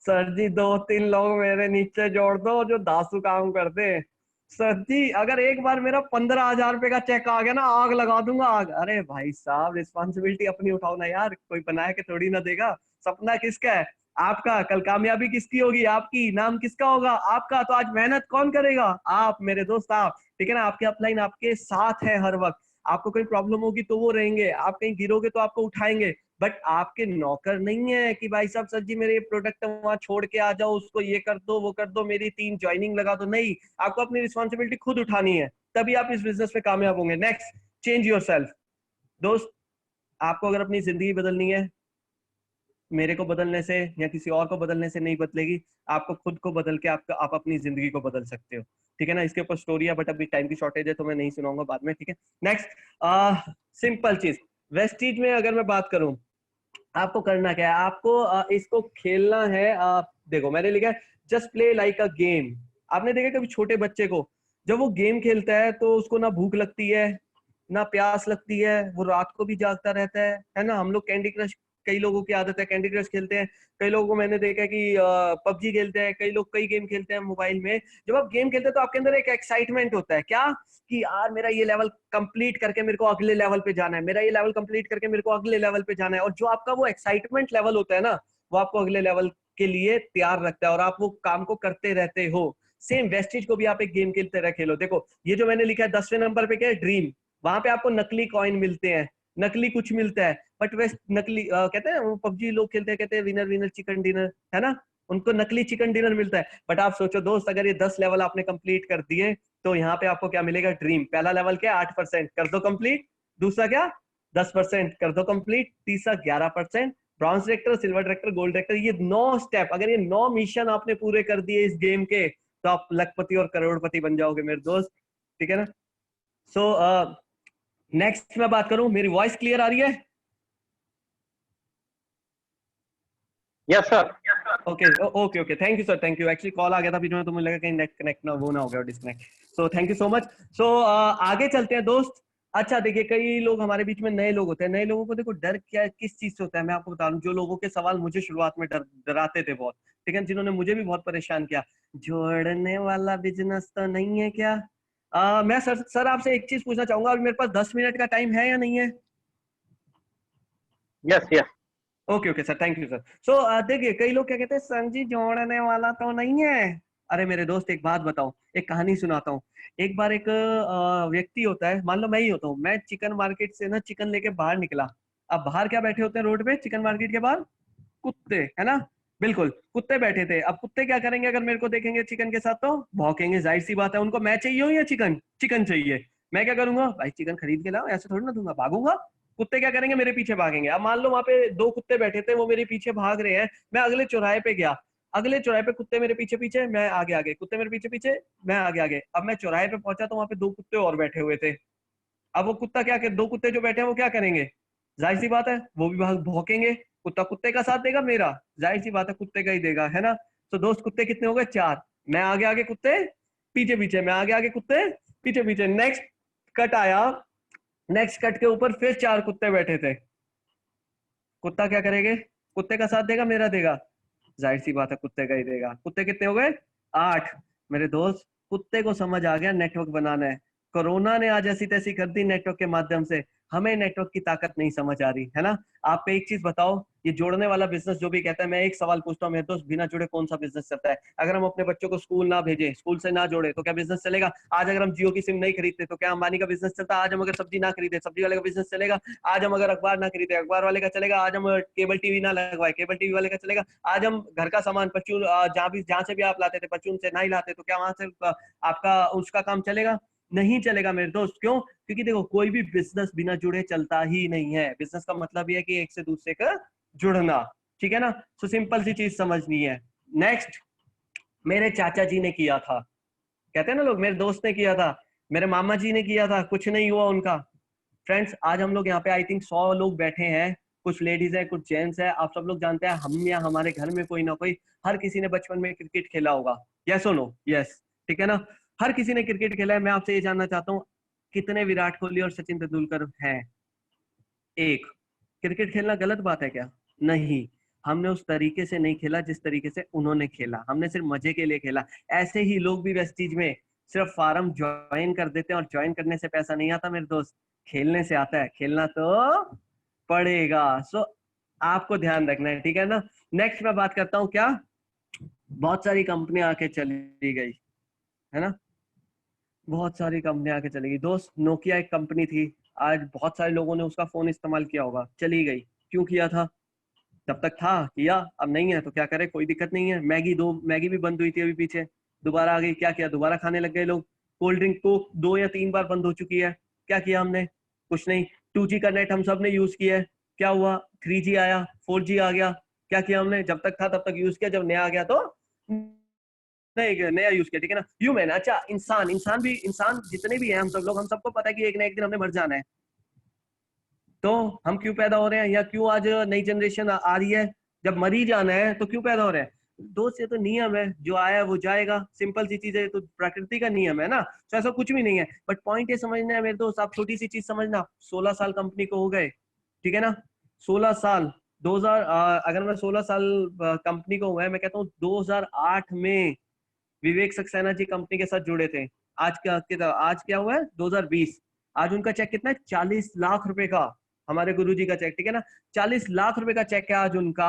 सर जी 2-3 लोग मेरे नीचे जोड़ दो जो दासू काम करते हैं। सर जी अगर एक बार मेरा 15,000 रुपए का चेक आ गया ना, आग लगा दूंगा आग। अरे भाई साहब, रिस्पॉन्सिबिलिटी अपनी उठाओ ना यार, कोई बना के थोड़ी ना देगा, सपना किसका है? आपका। कल कामयाबी किसकी होगी? आपकी। नाम किसका होगा? आपका। तो आज मेहनत कौन करेगा? आप मेरे दोस्त, आप। ठीक है ना? आपके अपलाइन आपके साथ है हर वक्त। आपको कोई प्रॉब्लम होगी तो वो रहेंगे, आप कहीं गिरोगे तो आपको उठाएंगे, बट आपके नौकर नहीं है कि भाई साहब सर जी मेरे ये प्रोडक्ट वहां छोड़ के आ जाओ, उसको ये कर दो वो कर दो, मेरी 3 ज्वाइनिंग लगा दो। नहीं, आपको अपनी रिस्पॉन्सिबिलिटी खुद उठानी है, तभी आप इस बिजनेस में कामयाब होंगे। Next, change your self. दोस्त, आपको अगर अपनी जिंदगी बदलनी है, मेरे को बदलने से या किसी और को बदलने से नहीं बदलेगी। आपको खुद को बदल के आप अपनी जिंदगी को बदल सकते हो। ठीक है ना? इसके ऊपर स्टोरी है, बट अभी टाइम की शॉर्टेज है तो मैं नहीं सुनाऊंगा, बाद में। ठीक है? नेक्स्ट, सिंपल चीज, वेस्टीज में अगर मैं बात करूं, आपको करना क्या है? आपको इसको खेलना है। देखो मैंने लिखा है just play like a game. आपने देखा कभी छोटे बच्चे को, जब वो गेम खेलता है तो उसको ना भूख लगती है ना प्यास लगती है, वो रात को भी जागता रहता है ना? हम लोग कैंडी क्रश, कई लोगों की आदत है कैंडी क्रश खेलते हैं, कई लोगों को मैंने देखा है कि पबजी खेलते हैं, कई लोग कई गेम खेलते हैं मोबाइल में। जब आप गेम खेलते हैं तो आपके अंदर एक एक्साइटमेंट होता है, क्या? कि यार मेरा ये लेवल कंप्लीट करके मेरे को अगले लेवल पे जाना है, मेरा ये लेवल कंप्लीट करके मेरे को अगले लेवल पे जाना है। और जो आपका वो एक्साइटमेंट लेवल होता है ना, वो आपको अगले लेवल के लिए तैयार रखता है और आप वो काम को करते रहते हो। सेम वेस्टेज को भी आप एक गेम की तरह खेलो। देखो ये जो मैंने लिखा है 10वें नंबर पे क्या है? ड्रीम। वहां पे आपको नकली कॉइन मिलते हैं, नकली कुछ मिलता है, बट वे नकली कहते हैं, पबजी लोग खेलते हैं, कहते हैं विनर विनर चिकन डिनर, है ना? उनको नकली चिकन डिनर मिलता है। बट आप सोचो दोस्त, अगर ये 10 लेवल आपने कंप्लीट कर दिए तो यहाँ पे आपको क्या मिलेगा? ड्रीम। पहला लेवल क्या? 8%, कर दो कंप्लीट। दूसरा क्या? 10%, कर दो कंप्लीट। तीसरा 11%। Bronze director, silver director, gold director, ये 9 स्टेप, अगर ये 9 मिशन आपने पूरे कर दिए इस गेम के, तो आप लखपति और करोड़पति बन जाओगे मेरे दोस्त। ठीक है ना? सो नेक्स्ट मैं बात करूं, मेरी वॉइस क्लियर आ रही है?
Yes sir.
Okay okay okay, thank you sir, thank you. Actually call आ गया था बीच में तो मुझे लगा कहीं नेट कनेक्ट ना वो ना हो गया, disconnect. So thank you so much. So आगे चलते हैं दोस्त। अच्छा देखिए, कई लोग हमारे बीच में नए लोग होते हैं, नए लोगों को देखो डर क्या किस चीज से होता है मैं आपको बता दूं। जो लोगों के सवाल मुझे शुरुआत में डराते थे बहुत, ठीक है, जिन्होंने मुझे भी बहुत परेशान किया, जोड़ने वाला बिजनेस तो नहीं है क्या? मैं सर आपसे एक चीज पूछना चाहूंगा, अभी मेरे पास 10 मिनट का टाइम है या नहीं है?
Yes yes.
Okay okay sir, thank you sir. So देखिए, कई लोग क्या कहते हैं, सर जी जोड़ने वाला तो नहीं है। अरे मेरे दोस्त, एक बात बताओ, एक कहानी सुनाता हूँ। एक बार एक व्यक्ति होता है, मान लो मैं ही होता हूँ, मैं चिकन मार्केट से ना चिकन लेके बाहर निकला। अब बाहर क्या बैठे होते हैं रोड पे चिकन मार्केट के बाहर? कुत्ते, है ना? बिल्कुल, कुत्ते बैठे थे। अब कुत्ते क्या करेंगे, अगर मेरे को देखेंगे चिकन के साथ तो भौंकेंगे, जाहिर सी बात है। उनको मैं चाहिए हूँ या चिकन? चिकन चाहिए। मैं क्या करूंगा, भाई चिकन खरीद के लाओ, ऐसे थोड़ी ना दूंगा, भागूंगा। कुत्ते क्या करेंगे, मेरे पीछे भागेंगे। अब मान लो वहां पे 2 कुत्ते बैठे थे, वो मेरे पीछे भाग रहे हैं, मैं अगले चौराहे पे गया, अगले चौराहे पे कुत्ते मेरे पीछे पीछे, मैं आगे आगे, कुत्ते मेरे पीछे पीछे, मैं आगे आगे। अब मैं चौराहे पे पहुंचा तो वहां पे 2 कुत्ते और बैठे हुए थे। अब वो कुत्ता क्या कर, 2 कुत्ते जो बैठे हैं वो क्या करेंगे? जाहिर सी बात है वो भी भाग भौंकेंगे। कुत्ता कुत्ते का साथ देगा मेरा? जाहिर सी बात है कुत्ते का ही देगा, है ना? तो दोस्त कुत्ते कितने हो गए? 4। मैं आगे आगे, कुत्ते पीछे पीछे, मैं आगे आगे, कुत्ते पीछे पीछे। नेक्स्ट कट आया, नेक्स्ट कट के ऊपर फिर 4 कुत्ते बैठे थे। कुत्ता क्या करेंगे? कुत्ते का साथ देगा मेरा देगा? जाहिर सी बात है कुत्ते का ही देगा। कुत्ते कितने हो गए? 8। मेरे दोस्त, कुत्ते को समझ आ गया नेटवर्क बनाना है। कोरोना ने आज ऐसी तैसी कर दी नेटवर्क के माध्यम से, हमें नेटवर्क की ताकत नहीं समझ आ रही, है ना? आप एक चीज बताओ, ये जोड़ने वाला बिजनेस जो भी कहता है, मैं एक सवाल पूछता हूँ मेरे दोस्त, बिना जुड़े कौन सा बिजनेस चलता है? अगर हम अपने बच्चों को स्कूल ना भेजें, स्कूल से ना जोड़े, तो क्या बिजनेस चलेगा? आज अगर हम जियो की सिम नहीं खरीदते तो क्या अंबानी का बिजनेस चलता? आज हम अगर सब्जी ना खरीदे, सब्जी वाले का बिजनेस चलेगा? आज हम अगर अखबार ना खरीदे, अखबार वाले का चलेगा? आज हम केबल टीवी ना लगवाए, केबल टीवी वाले का चलेगा? आज हम घर का सामान परचून, जहां से भी आप लाते थे परचून से नहीं लाते, तो क्या वहां से आपका उसका काम चलेगा? नहीं चलेगा मेरे दोस्त। क्यों? क्योंकि देखो, कोई भी बिजनेस बिना जुड़े चलता ही नहीं है। बिजनेस का मतलब ये है कि एक से दूसरे का जुड़ना। ठीक है ना? सो सिंपल सी चीज समझनी है। नेक्स्ट, मेरे चाचा जी ने किया था, कहते हैं ना लोग, मेरे दोस्त ने किया था, मेरे मामा जी ने किया था, कुछ नहीं हुआ उनका। फ्रेंड्स, आज हम लोग यहाँ पे आई थिंक 100 लोग बैठे हैं, कुछ लेडीज है कुछ जेंट्स है। आप सब लोग जानते हैं, हम या हमारे घर में कोई ना कोई, हर किसी ने बचपन में क्रिकेट खेला होगा। यस और नो? यस। ठीक है ना? हर किसी ने क्रिकेट खेला है। मैं आपसे ये जानना चाहता हूँ, कितने विराट कोहली और सचिन तेंदुलकर हैं? एक। क्रिकेट खेलना गलत बात है क्या? नहीं। हमने उस तरीके से नहीं खेला जिस तरीके से उन्होंने खेला, हमने सिर्फ मजे के लिए खेला। ऐसे ही लोग भी वेस्टीज में सिर्फ फार्म ज्वाइन कर देते हैं, और ज्वाइन करने से पैसा नहीं आता मेरे दोस्त, खेलने से आता है। खेलना तो पड़ेगा। सो आपको ध्यान रखना है, ठीक है ना? नेक्स्ट मैं बात करता हूँ क्या, बहुत सारी कंपनियां आके चली गई है ना, बहुत सारी कंपनियां आके चली गई दोस्त। नोकिया एक कंपनी थी, आज बहुत सारे लोगों ने उसका फोन इस्तेमाल किया होगा, चली गई। क्यों किया था? जब तक था किया, अब नहीं है तो क्या करे, कोई दिक्कत नहीं है। मैगी भी बंद हुई थी अभी पीछे, दोबारा आ गई, क्या किया, दोबारा खाने लग गए लोग। कोल्ड ड्रिंक को 2 या 3 बार बंद हो चुकी है, क्या किया हमने? कुछ नहीं। 2G का नेट हम सब ने यूज किया है, क्या हुआ? 3G आया, 4G आ गया, क्या किया हमने? जब तक था तब तक यूज किया, जब नया आ गया तो नहीं, नया यूज किया, ठीक है ना। ह्यूमन, अच्छा इंसान जितने भी हैं हम सब लोग, हम सबको पता है कि एक ना एक दिन हमने मर जाना है। तो हम क्यों पैदा हो रहे हैं, या क्यों आज नई जनरेशन आ रही है? जब मर ही जाना है तो क्यों पैदा हो रहे हैं? दोस्त ये तो नियम है, जो आया वो जाएगा, सिंपल सी चीज है, तो प्रकृति का नियम है ना, तो ऐसा कुछ भी नहीं है। बट पॉइंट ये समझना है मेरे दोस्त, आप छोटी सी चीज समझना, 16 साल कंपनी को हो गए, ठीक है ना, 16 साल, 2000, अगर मैं 16 साल कंपनी को हुआ है, मैं कहता हूँ 2008 में विवेक सक्सेना जी कंपनी के साथ जुड़े थे। आज क्या हुआ है, 2020, आज उनका चेक कितना है, 40 लाख रुपए का, हमारे गुरुजी का चेक, ठीक है ना, 40 लाख रुपए का चेक है आज उनका।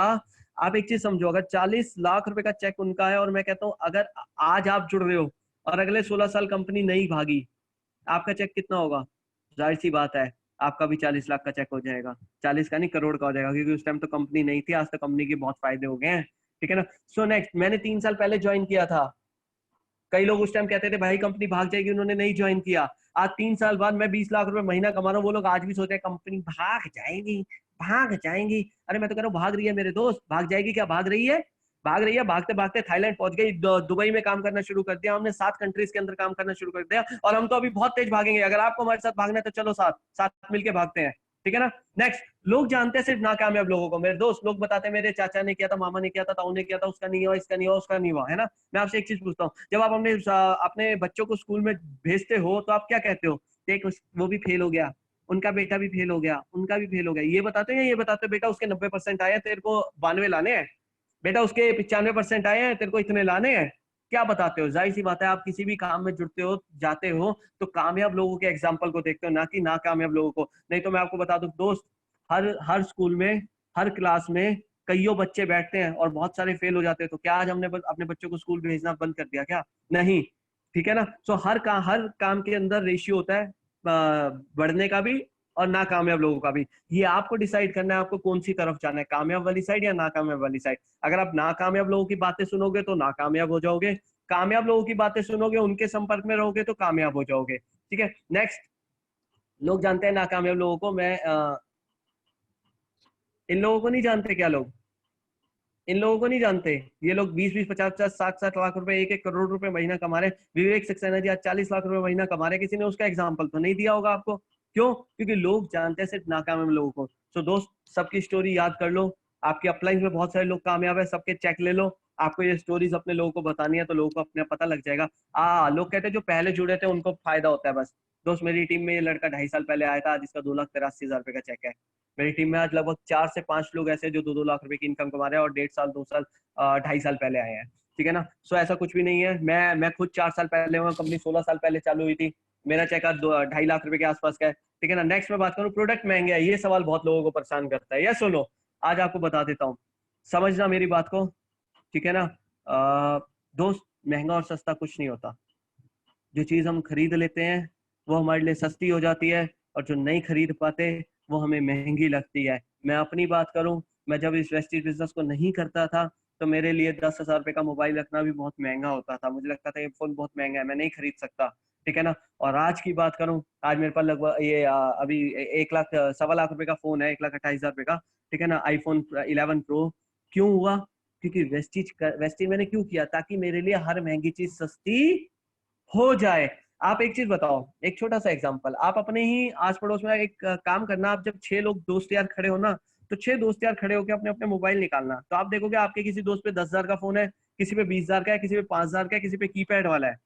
आप एक चीज समझो, अगर 40 लाख रुपए का चेक उनका है, और मैं कहता हूं अगर आज आप जुड़ रहे हो और अगले 16 साल कंपनी नहीं भागी, आपका चेक कितना होगा? जाहिर सी बात है, आपका भी 40 लाख का चेक हो जाएगा, 40 का नहीं, करोड़ का हो जाएगा, क्योंकि उस टाइम तो कंपनी नहीं थी, आज तो कंपनी के बहुत फायदे हो गए हैं, ठीक है ना। सो नेक्स्ट, मैंने 3 साल पहले ज्वाइन किया था। कई लोग उस टाइम कहते थे भाई कंपनी भाग जाएगी, उन्होंने नहीं ज्वाइन किया। आज 3 साल बाद मैं 20 लाख रुपए महीना कमा रहा हूँ, वो लोग आज भी सोचते हैं कंपनी भाग जाएगी, भाग जाएंगी। अरे मैं तो कह रहा हूँ भाग रही है मेरे दोस्त, भाग जाएगी क्या, भाग रही है, भाग रही है। भागते भागते थाईलैंड पहुंच गई, दुबई में काम करना शुरू कर दिया हमने, 7 कंट्रीज के अंदर काम करना शुरू कर दिया, और हम तो अभी बहुत तेज भागेंगे। अगर आपको हमारे साथ भागना है तो चलो, साथ साथ मिलके भागते हैं, ठीक है ना। नेक्स्ट, लोग जानते हैं सिर्फ नाकामयाब लोगों को, मेरे दोस्त, लोग बताते हैं मेरे चाचा ने किया था, मामा ने किया था, ताऊ ने किया था, उसका नहीं हुआ, इसका नहीं हुआ, उसका नहीं हुआ, है ना। मैं आपसे एक चीज पूछता हूँ, जब आप अपने बच्चों को स्कूल में भेजते हो तो आप क्या कहते हो? देख वो भी फेल हो गया, उनका बेटा भी फेल हो गया, उनका भी फेल हो गया, ये बताते हो, या ये बताते हो बेटा उसके 90% आए हैं, तेरे को 92 लाने हैं, बेटा उसके 95% आए हैं, तेरे को इतने लाने हैं? क्या बताते हो? जाहिर सी बात है, आप किसी भी काम में जुड़ते हो, जाते हो, तो कामयाब लोगों के एग्जाम्पल को देखते हो, ना कि नाकामयाब लोगों को। नहीं तो मैं आपको बता दूं दोस्त, हर हर स्कूल में, हर क्लास में कईयों बच्चे बैठते हैं और बहुत सारे फेल हो जाते हैं। तो क्या आज हमने अपने बच्चों को स्कूल भेजना बंद कर दिया क्या? नहीं, ठीक है ना। सो हर काम के अंदर रेशियो होता है, बढ़ने का भी और नाकामयाब लोगों का भी। ये आपको डिसाइड करना है, आपको कौन सी तरफ जाना है, कामयाब वाली साइड या नाकामयाब वाली साइड। अगर आप नाकामयाब लोगों की बातें सुनोगे तो नाकामयाब हो जाओगे, कामयाब लोगों की बातें सुनोगे, उनके संपर्क में रहोगे तो कामयाब हो जाओगे, ठीक है। नेक्स्ट, लोग जानते हैं नाकामयाब लोगों को, मैं इन लोगों को नहीं जानते क्या लोग? इन लोगों को नहीं जानते? ये लोग 20-20, 50-50, 60-60 लाख रुपए, 1-1 करोड़ रुपए महीना कमा रहे हैं। विवेक सक्सेना जी आज 40 लाख रुपए महीना कमा रहे हैं, किसी ने उसका एग्जाम्पल तो नहीं दिया होगा आपको। क्यों? क्योंकि लोग जानते हैं सिर्फ नाकामयाब लोगों को। तो दोस्त, सबकी स्टोरी याद कर लो, आपके अपलाइन में बहुत सारे लोग कामयाब है, सबके चेक ले लो। आपको ये स्टोरीज अपने लोगों को बतानी है तो लोगों को अपने पता लग जाएगा। लोग कहते हैं जो पहले जुड़े थे उनको फायदा होता है बस। दोस्त, मेरी टीम में ये लड़का 2.5 साल पहले आया था, जिसका 2,83,000 रुपए का चेक है। मेरी टीम में आज लगभग 4 से 5 लोग ऐसे जो 2-2 लाख रुपए की इनकम कमा रहे हैं, और 1.5 साल, 2 साल, 2.5 साल पहले आए हैं, ठीक है ना। सो ऐसा कुछ भी नहीं है। मैं खुद 4 साल पहले हुआ, कंपनी 16 साल पहले चालू हुई थी, मेरा चेक आज 2.5 लाख रुपए के आसपास का है, ठीक है ना। नेक्स्ट मैं बात करूँ, प्रोडक्ट महंगे है, ये सवाल बहुत लोगों को परेशान करता है। यस सुनो, आज आपको बता देता हूँ, समझना मेरी बात को, ठीक है ना। दोस्त, महंगा और सस्ता कुछ नहीं होता। जो चीज हम खरीद लेते हैं वो हमारे लिए सस्ती हो जाती है, और जो नहीं खरीद पाते वो हमें महंगी लगती है। मैं अपनी बात करूं, मैं जब इस वेस्टेज बिजनेस को नहीं करता था तो मेरे लिए 10,000 रुपए का मोबाइल रखना भी बहुत महंगा होता था। मुझे लगता था ये फोन बहुत महंगा है, मैं नहीं खरीद सकता, ठीक है ना। और आज की बात करूं, आज मेरे पास लगभग ये अभी 1 लाख, 1.25 लाख रुपए का फोन है, 1,28,000 रुपए का, ठीक है ना, iPhone 11 Pro। क्यों हुआ? क्योंकि वेस्टेज मैंने क्यों किया, ताकि मेरे लिए हर महंगी चीज सस्ती हो जाए। आप एक चीज बताओ, एक छोटा सा एग्जांपल, आप अपने ही आस पड़ोस में एक काम करना, आप जब 6 लोग दोस्त यार खड़े हो ना, तो 6 दोस्त यार खड़े होकर अपने अपने मोबाइल निकालना, तो आप देखोगे आपके किसी दोस्त पे 10,000 का फोन है, किसी पे 20,000 का है, किसी पे 5,000 का है, किसी पे कीपैड वाला है।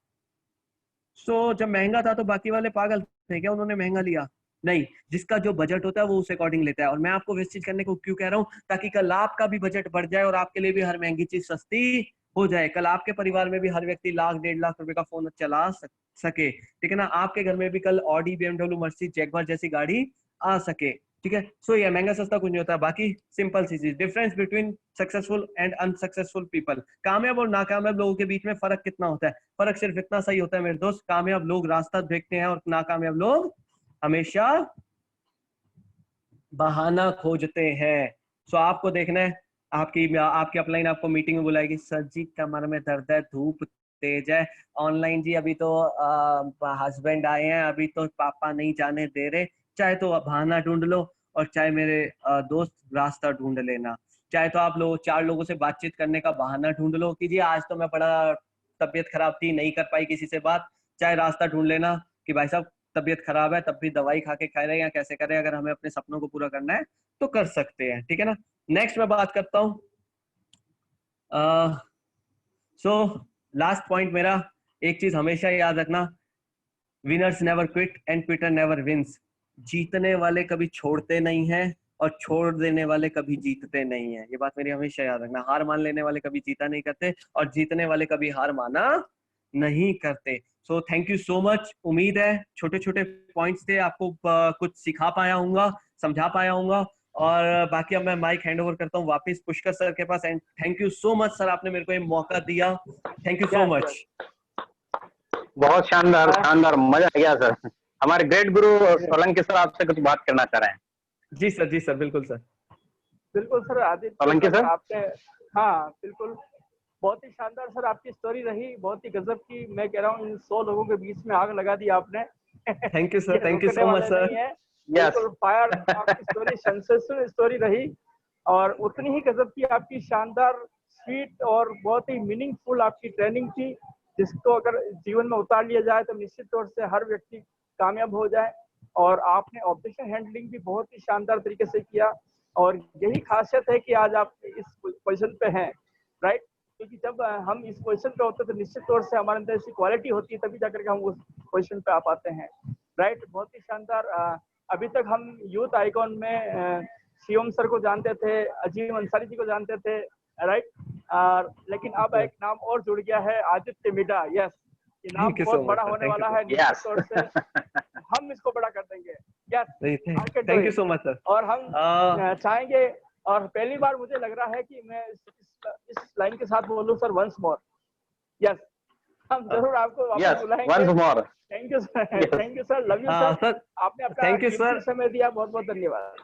सो जब महंगा था तो बाकी वाले पागल थे क्या, उन्होंने महंगा लिया? नहीं, जिसका जो बजट होता है वो उस अकॉर्डिंग लेता है। और मैं आपको वेस्टेज करने को क्यों कह रहा हूँ, ताकि कल आपका भी बजट बढ़ जाए और आपके लिए भी हर महंगी चीज सस्ती हो जाए। कल आपके परिवार में भी हर व्यक्ति लाख, 1.5 लाख रुपए का फोन चला सके, ठीक है ना। आपके घर में भी कल ऑडी, BMW, मर्सिडीज, जैगवार जैसी गाड़ी आ सके, ठीक है। सो ये महंगा सस्ता कुछ नहीं होता। बाकी सिंपल सी चीज, difference between successful and unsuccessful people, कामयाब और नाकामयाब लोगों के बीच में फर्क कितना होता है? फर्क सिर्फ इतना सही होता है मेरे दोस्त, कामयाब लोग रास्ता देखते हैं और नाकामयाब लोग हमेशा बहाना खोजते हैं। सो आपको देखना है, आपकी अपलाइन आपको मीटिंग में बुलाएगी, सर जी कमर में दर्द है, धूप तेज है, ऑनलाइन जी अभी तो हस्बैंड आए हैं, अभी तो पापा नहीं जाने दे रहे। चाहे तो बहाना ढूंढ लो, और चाहे मेरे दोस्त रास्ता ढूंढ लेना। चाहे तो आप लोग 4 लोगों से बातचीत करने का बहाना ढूंढ लो कि जी आज तो मैं बड़ा तबीयत खराब थी, नहीं कर पाई किसी से बात। चाहे रास्ता ढूंढ लेना कि भाई साहब तबीयत खराब है, तब भी दवाई खा के खा रहे हैं या कैसे करें, अगर हमें अपने सपनों को पूरा करना है तो कर सकते हैं। ठीक है ना। नेक्स्ट मैं बात करता हूँ। सो लास्ट पॉइंट मेरा, एक चीज हमेशा याद रखना, winners never quit and quitter never wins. जीतने वाले कभी छोड़ते नहीं हैं और छोड़ देने वाले कभी जीतते नहीं हैं। ये बात मेरी हमेशा याद रखना। हार मान लेने वाले कभी जीता नहीं करते और जीतने वाले कभी हार माना नहीं करते। सो थैंक यू सो मच। उम्मीद है छोटे छोटे पॉइंट्स थे, आपको कुछ सिखा पाया हूँगा, समझा पाया हूँगा। और बाकी अब मैं माइक हैंड ओवर करता हूँ वापस पुष्कर सर के पास। And thank you so much sir, आपने मेरे को ये मौका दिया। Thank you so much.
बहुत शानदार शानदार, मजा आ गया सर। हमारे ग्रेट गुरु सोलंकी सर आपसे कुछ बात करना चाह रहे हैं।
जी सर बिल्कुल सर।
बिल्कुल sir Aditya
Solanki
sir
sir.
आपने, हाँ बिल्कुल, बहुत ही शानदार सर आपकी स्टोरी रही, बहुत ही गजब की। मैं कह रहा हूँ इन 100 लोगों के बीच में आग लगा दी आपने।
थैंक यू
ये
सर, थैंक यू
रुकने
सो मच
वाले
सर।
नहीं है,
यस।
बिल्कुल फायर। आपकी स्टोरी सेंसेशनल स्टोरी रही, और उतनी ही गजब की आपकी शानदार, स्वीट और बहुत ही मीनिंगफुल आपकी ट्रेनिंग थी, जिसको अगर जीवन में उतार लिया जाए तो निश्चित तौर से हर व्यक्ति कामयाब हो जाए। और आपने ऑब्जेक्शन हैंडलिंग भी बहुत ही शानदार तरीके से किया, और यही खासियत है कि आज आप इस पोजीशन पे हैं, राइट। क्योंकि जब हम इस पोजीशन पे होते हैं तो निश्चित तौर से हमारे अंदर ऐसी क्वालिटी होती है, तभी जाकर के हम उस पोजीशन पे आ पाते हैं, राइट। बहुत ही शानदार। अभी तक हम यूथ आइकॉन में शिवम सर को जानते थे, अजीम अंसारी जी को जानते थे, राइट। लेकिन अब एक नाम और जुड़ गया है, आदित्य मिडा। यस, ये नाम
थैंक यू
बहुत
सो मच
बड़ा
सर।
होने
थैंक
वाला
यू
है, निश्चित
यस।
तौर से हम इसको बड़ा कर देंगे। Yes,
sir. Thank you so much sir.
और हम चाहेंगे, और पहली बार मुझे लग रहा है कि मैं इस लाइन के साथ बोलूं सर, वंस मोर। यस, हम जरूर आपको वापस बुलाएंगे।
Once more.
Thank you sir, thank you sir, love you sir.
Sir
आपने अपना
थैंक यू
कीमती
सर।
समय दिया, बहुत बहुत धन्यवाद।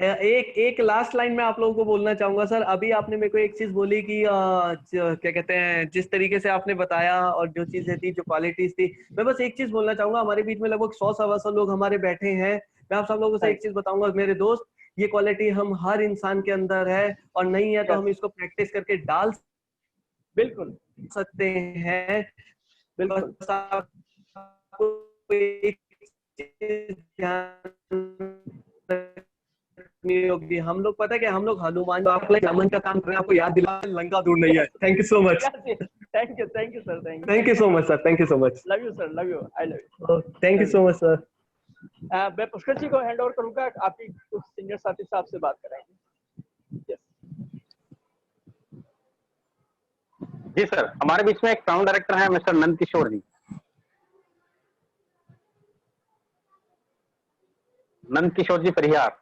एक लास्ट लाइन में आप लोगों को बोलना चाहूंगा सर। अभी आपने मेरे को एक चीज बोली कि क्या कहते हैं, जिस तरीके से आपने बताया और जो चीजें थी, जो क्वालिटीज थी, मैं बस एक चीज बोलना चाहूंगा। हमारे बीच में लगभग 100-125 लोग हमारे बैठे हैं। मैं आप सब लोगों से एक चीज बताऊंगा मेरे दोस्त, ये क्वालिटी हम हर इंसान के अंदर है, और नहीं है तो हम इसको प्रैक्टिस करके डाल
बिल्कुल
सकते हैं।
बिल्कुल
बस आपको एक चीज ध्यान रखनी होगी। हम लोग पता है कि हम लोग हनुमान जामन का काम कर रहे हैं, आपको याद दिला, लंका दूर नहीं है। Thank you so much.
Thank you sir,
thank you so much sir, thank you so much.
Love you sir, love you, I love you.
Thank you so much sir.
मैं पुष्कर जी को हैंड ओवर करूंगा, आपकी कुछ senior साथी साहब से बात कराएंगे। yes.
जी सर, हमारे बीच में एक साउंड डायरेक्टर है मिस्टर नंद किशोर जी। नंद किशोर जी परिहार।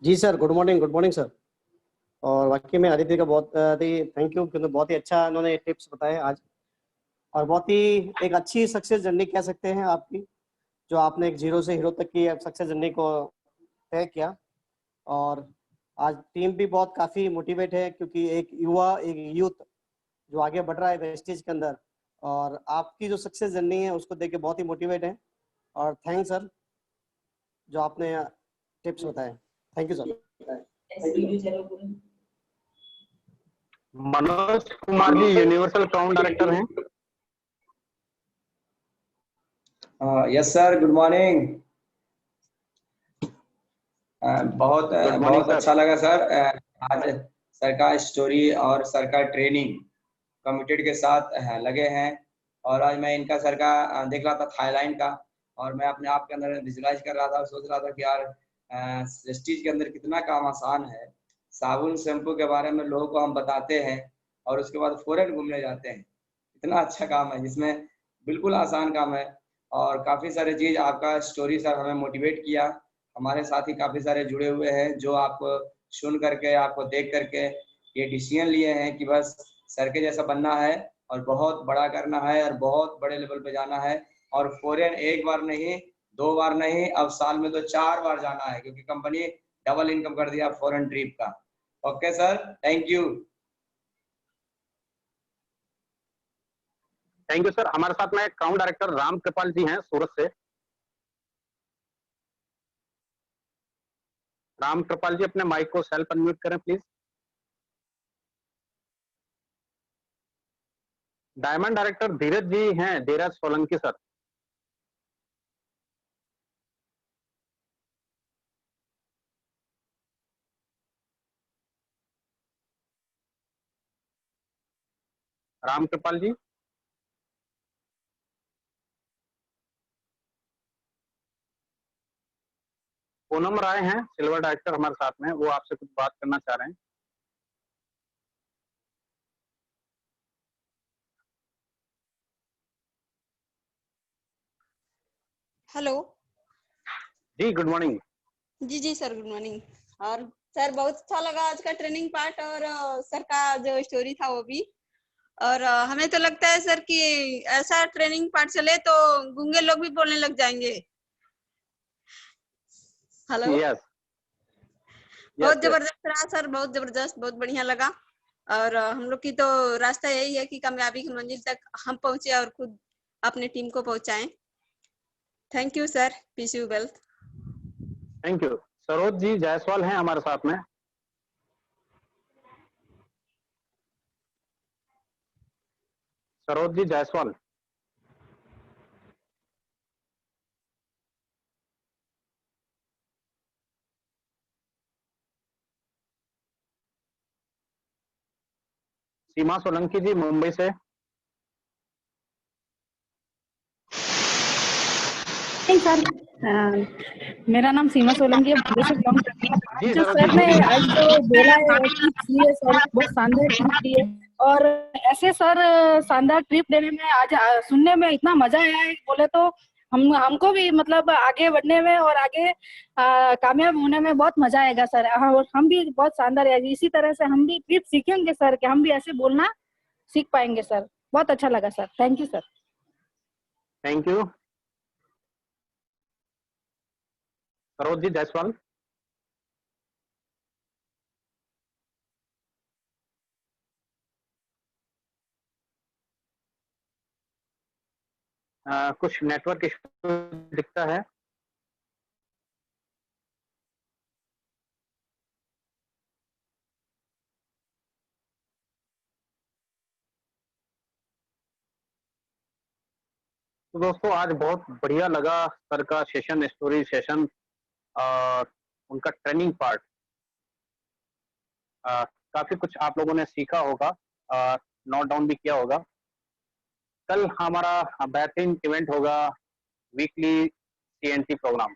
जी सर, गुड मॉर्निंग सर। और वाकई में आदित्य का बहुत ही थैंक यू, क्योंकि बहुत ही अच्छा इन्होंने टिप्स बताए आज, और बहुत ही एक अच्छी सक्सेस जर्नी कह सकते हैं आपकी, जो आपने एक 0 से हीरो तक की सक्सेस जर्नी को तय किया। और आज टीम भी बहुत काफ़ी मोटिवेट है, क्योंकि एक यूथ जो आगे बढ़ रहा है वेस्टेज के अंदर, और आपकी जो सक्सेस जर्नी है उसको देख के बहुत ही मोटिवेट है। और थैंक्स सर, जो आपने टिप्स बताए। Thank you sir.
Manoj Kumar ji universal sound director हैं।
Yes sir, good morning. बहुत अच्छा लगा सर। आज सर का स्टोरी और सर का ट्रेनिंग कमिटेड के साथ लगे हैं। और आज मैं इनका सर का देख रहा था थाईलैंड का, और मैं अपने आप के अंदर विजुलाइज कर रहा था और सोच रहा था कि यार प्रेस्टीज के अंदर कितना काम आसान है। साबुन शैम्पू के बारे में लोगों को हम बताते हैं और उसके बाद फॉरेन घूमने जाते हैं। इतना अच्छा काम है जिसमें बिल्कुल आसान काम है। और काफी सारे चीज आपका स्टोरी सर हमें मोटिवेट किया। हमारे साथ ही काफी सारे जुड़े हुए हैं जो आप सुन करके, आपको देख करके ये डिसीजन लिए हैं कि बस सर के जैसा बनना है और बहुत बड़ा करना है और बहुत बड़े लेवल पे जाना है। और फॉरेन एक बार नहीं, 2 बार नहीं, अब साल में तो 4 बार जाना है, क्योंकि कंपनी डबल इनकम कर दिया फॉरेन ट्रिप का। Okay sir, thank you.
Thank you sir. हमारे साथ में क्राउन डायरेक्टर राम कृपाल जी हैं सूरत से। राम कृपाल जी अपने माइक को सेल्फ अनम्यूट करें प्लीज। डायमंड डायरेक्टर धीरज जी हैं, धीरज सोलंकी सर। राम कृपाल जी। पूनम राय हैं सिल्वर डायरेक्टर हमारे साथ में, वो आपसे कुछ बात करना चाह रहे हैं।
हेलो
जी गुड मॉर्निंग।
जी सर, गुड मॉर्निंग। और सर बहुत अच्छा लगा आज का ट्रेनिंग पार्ट, और सर का जो स्टोरी था वो भी। और हमें तो लगता है सर कि ऐसा ट्रेनिंग पार्ट चले तो गूंगे लोग भी बोलने लग जाएंगे। हेलो,
यस
बहुत जबरदस्त रहा सर, बहुत जबरदस्त, बहुत बढ़िया लगा। और हम लोग की तो रास्ता यही है कि कामयाबी की मंजिल तक हम पहुंचे और खुद अपने टीम को पहुंचाएं। Thank you sir, peace you well.
Thank you. Saroj ji Jaiswal हैं हमारे साथ में। सरोज जी जायसवाल। सीमा सोलंकी जी मुंबई से।
सर, मेरा नाम सीमा सोलंकी है, मुंबई से बिलोंग करती हूँ।
जी
जो
सरोज
सर
जी
ने
बोलिए।
आज जो बोला है टिप्स दिए सर, बहुत शानदार टिप्स दिए। और ऐसे सर शानदार ट्रिप देने में आज सुनने में इतना मजा आया है, बोले तो हमको भी मतलब आगे बढ़ने में और आगे कामयाब होने में बहुत मजा आएगा सर। और हम भी बहुत शानदार है, इसी तरह से हम भी ट्रिप सीखेंगे सर, कि हम भी ऐसे बोलना सीख पाएंगे सर। बहुत अच्छा लगा sir, thank you sir.
Thank you Saroj ji Jaiswal. कुछ नेटवर्क इशू दिखता है। तो दोस्तों आज बहुत बढ़िया लगा सर का सेशन, स्टोरी सेशन और उनका ट्रेनिंग पार्ट। काफी कुछ आप लोगों ने सीखा होगा, नोट डाउन भी किया होगा। कल हमारा बेहतरीन इवेंट होगा वीकली CNT प्रोग्राम।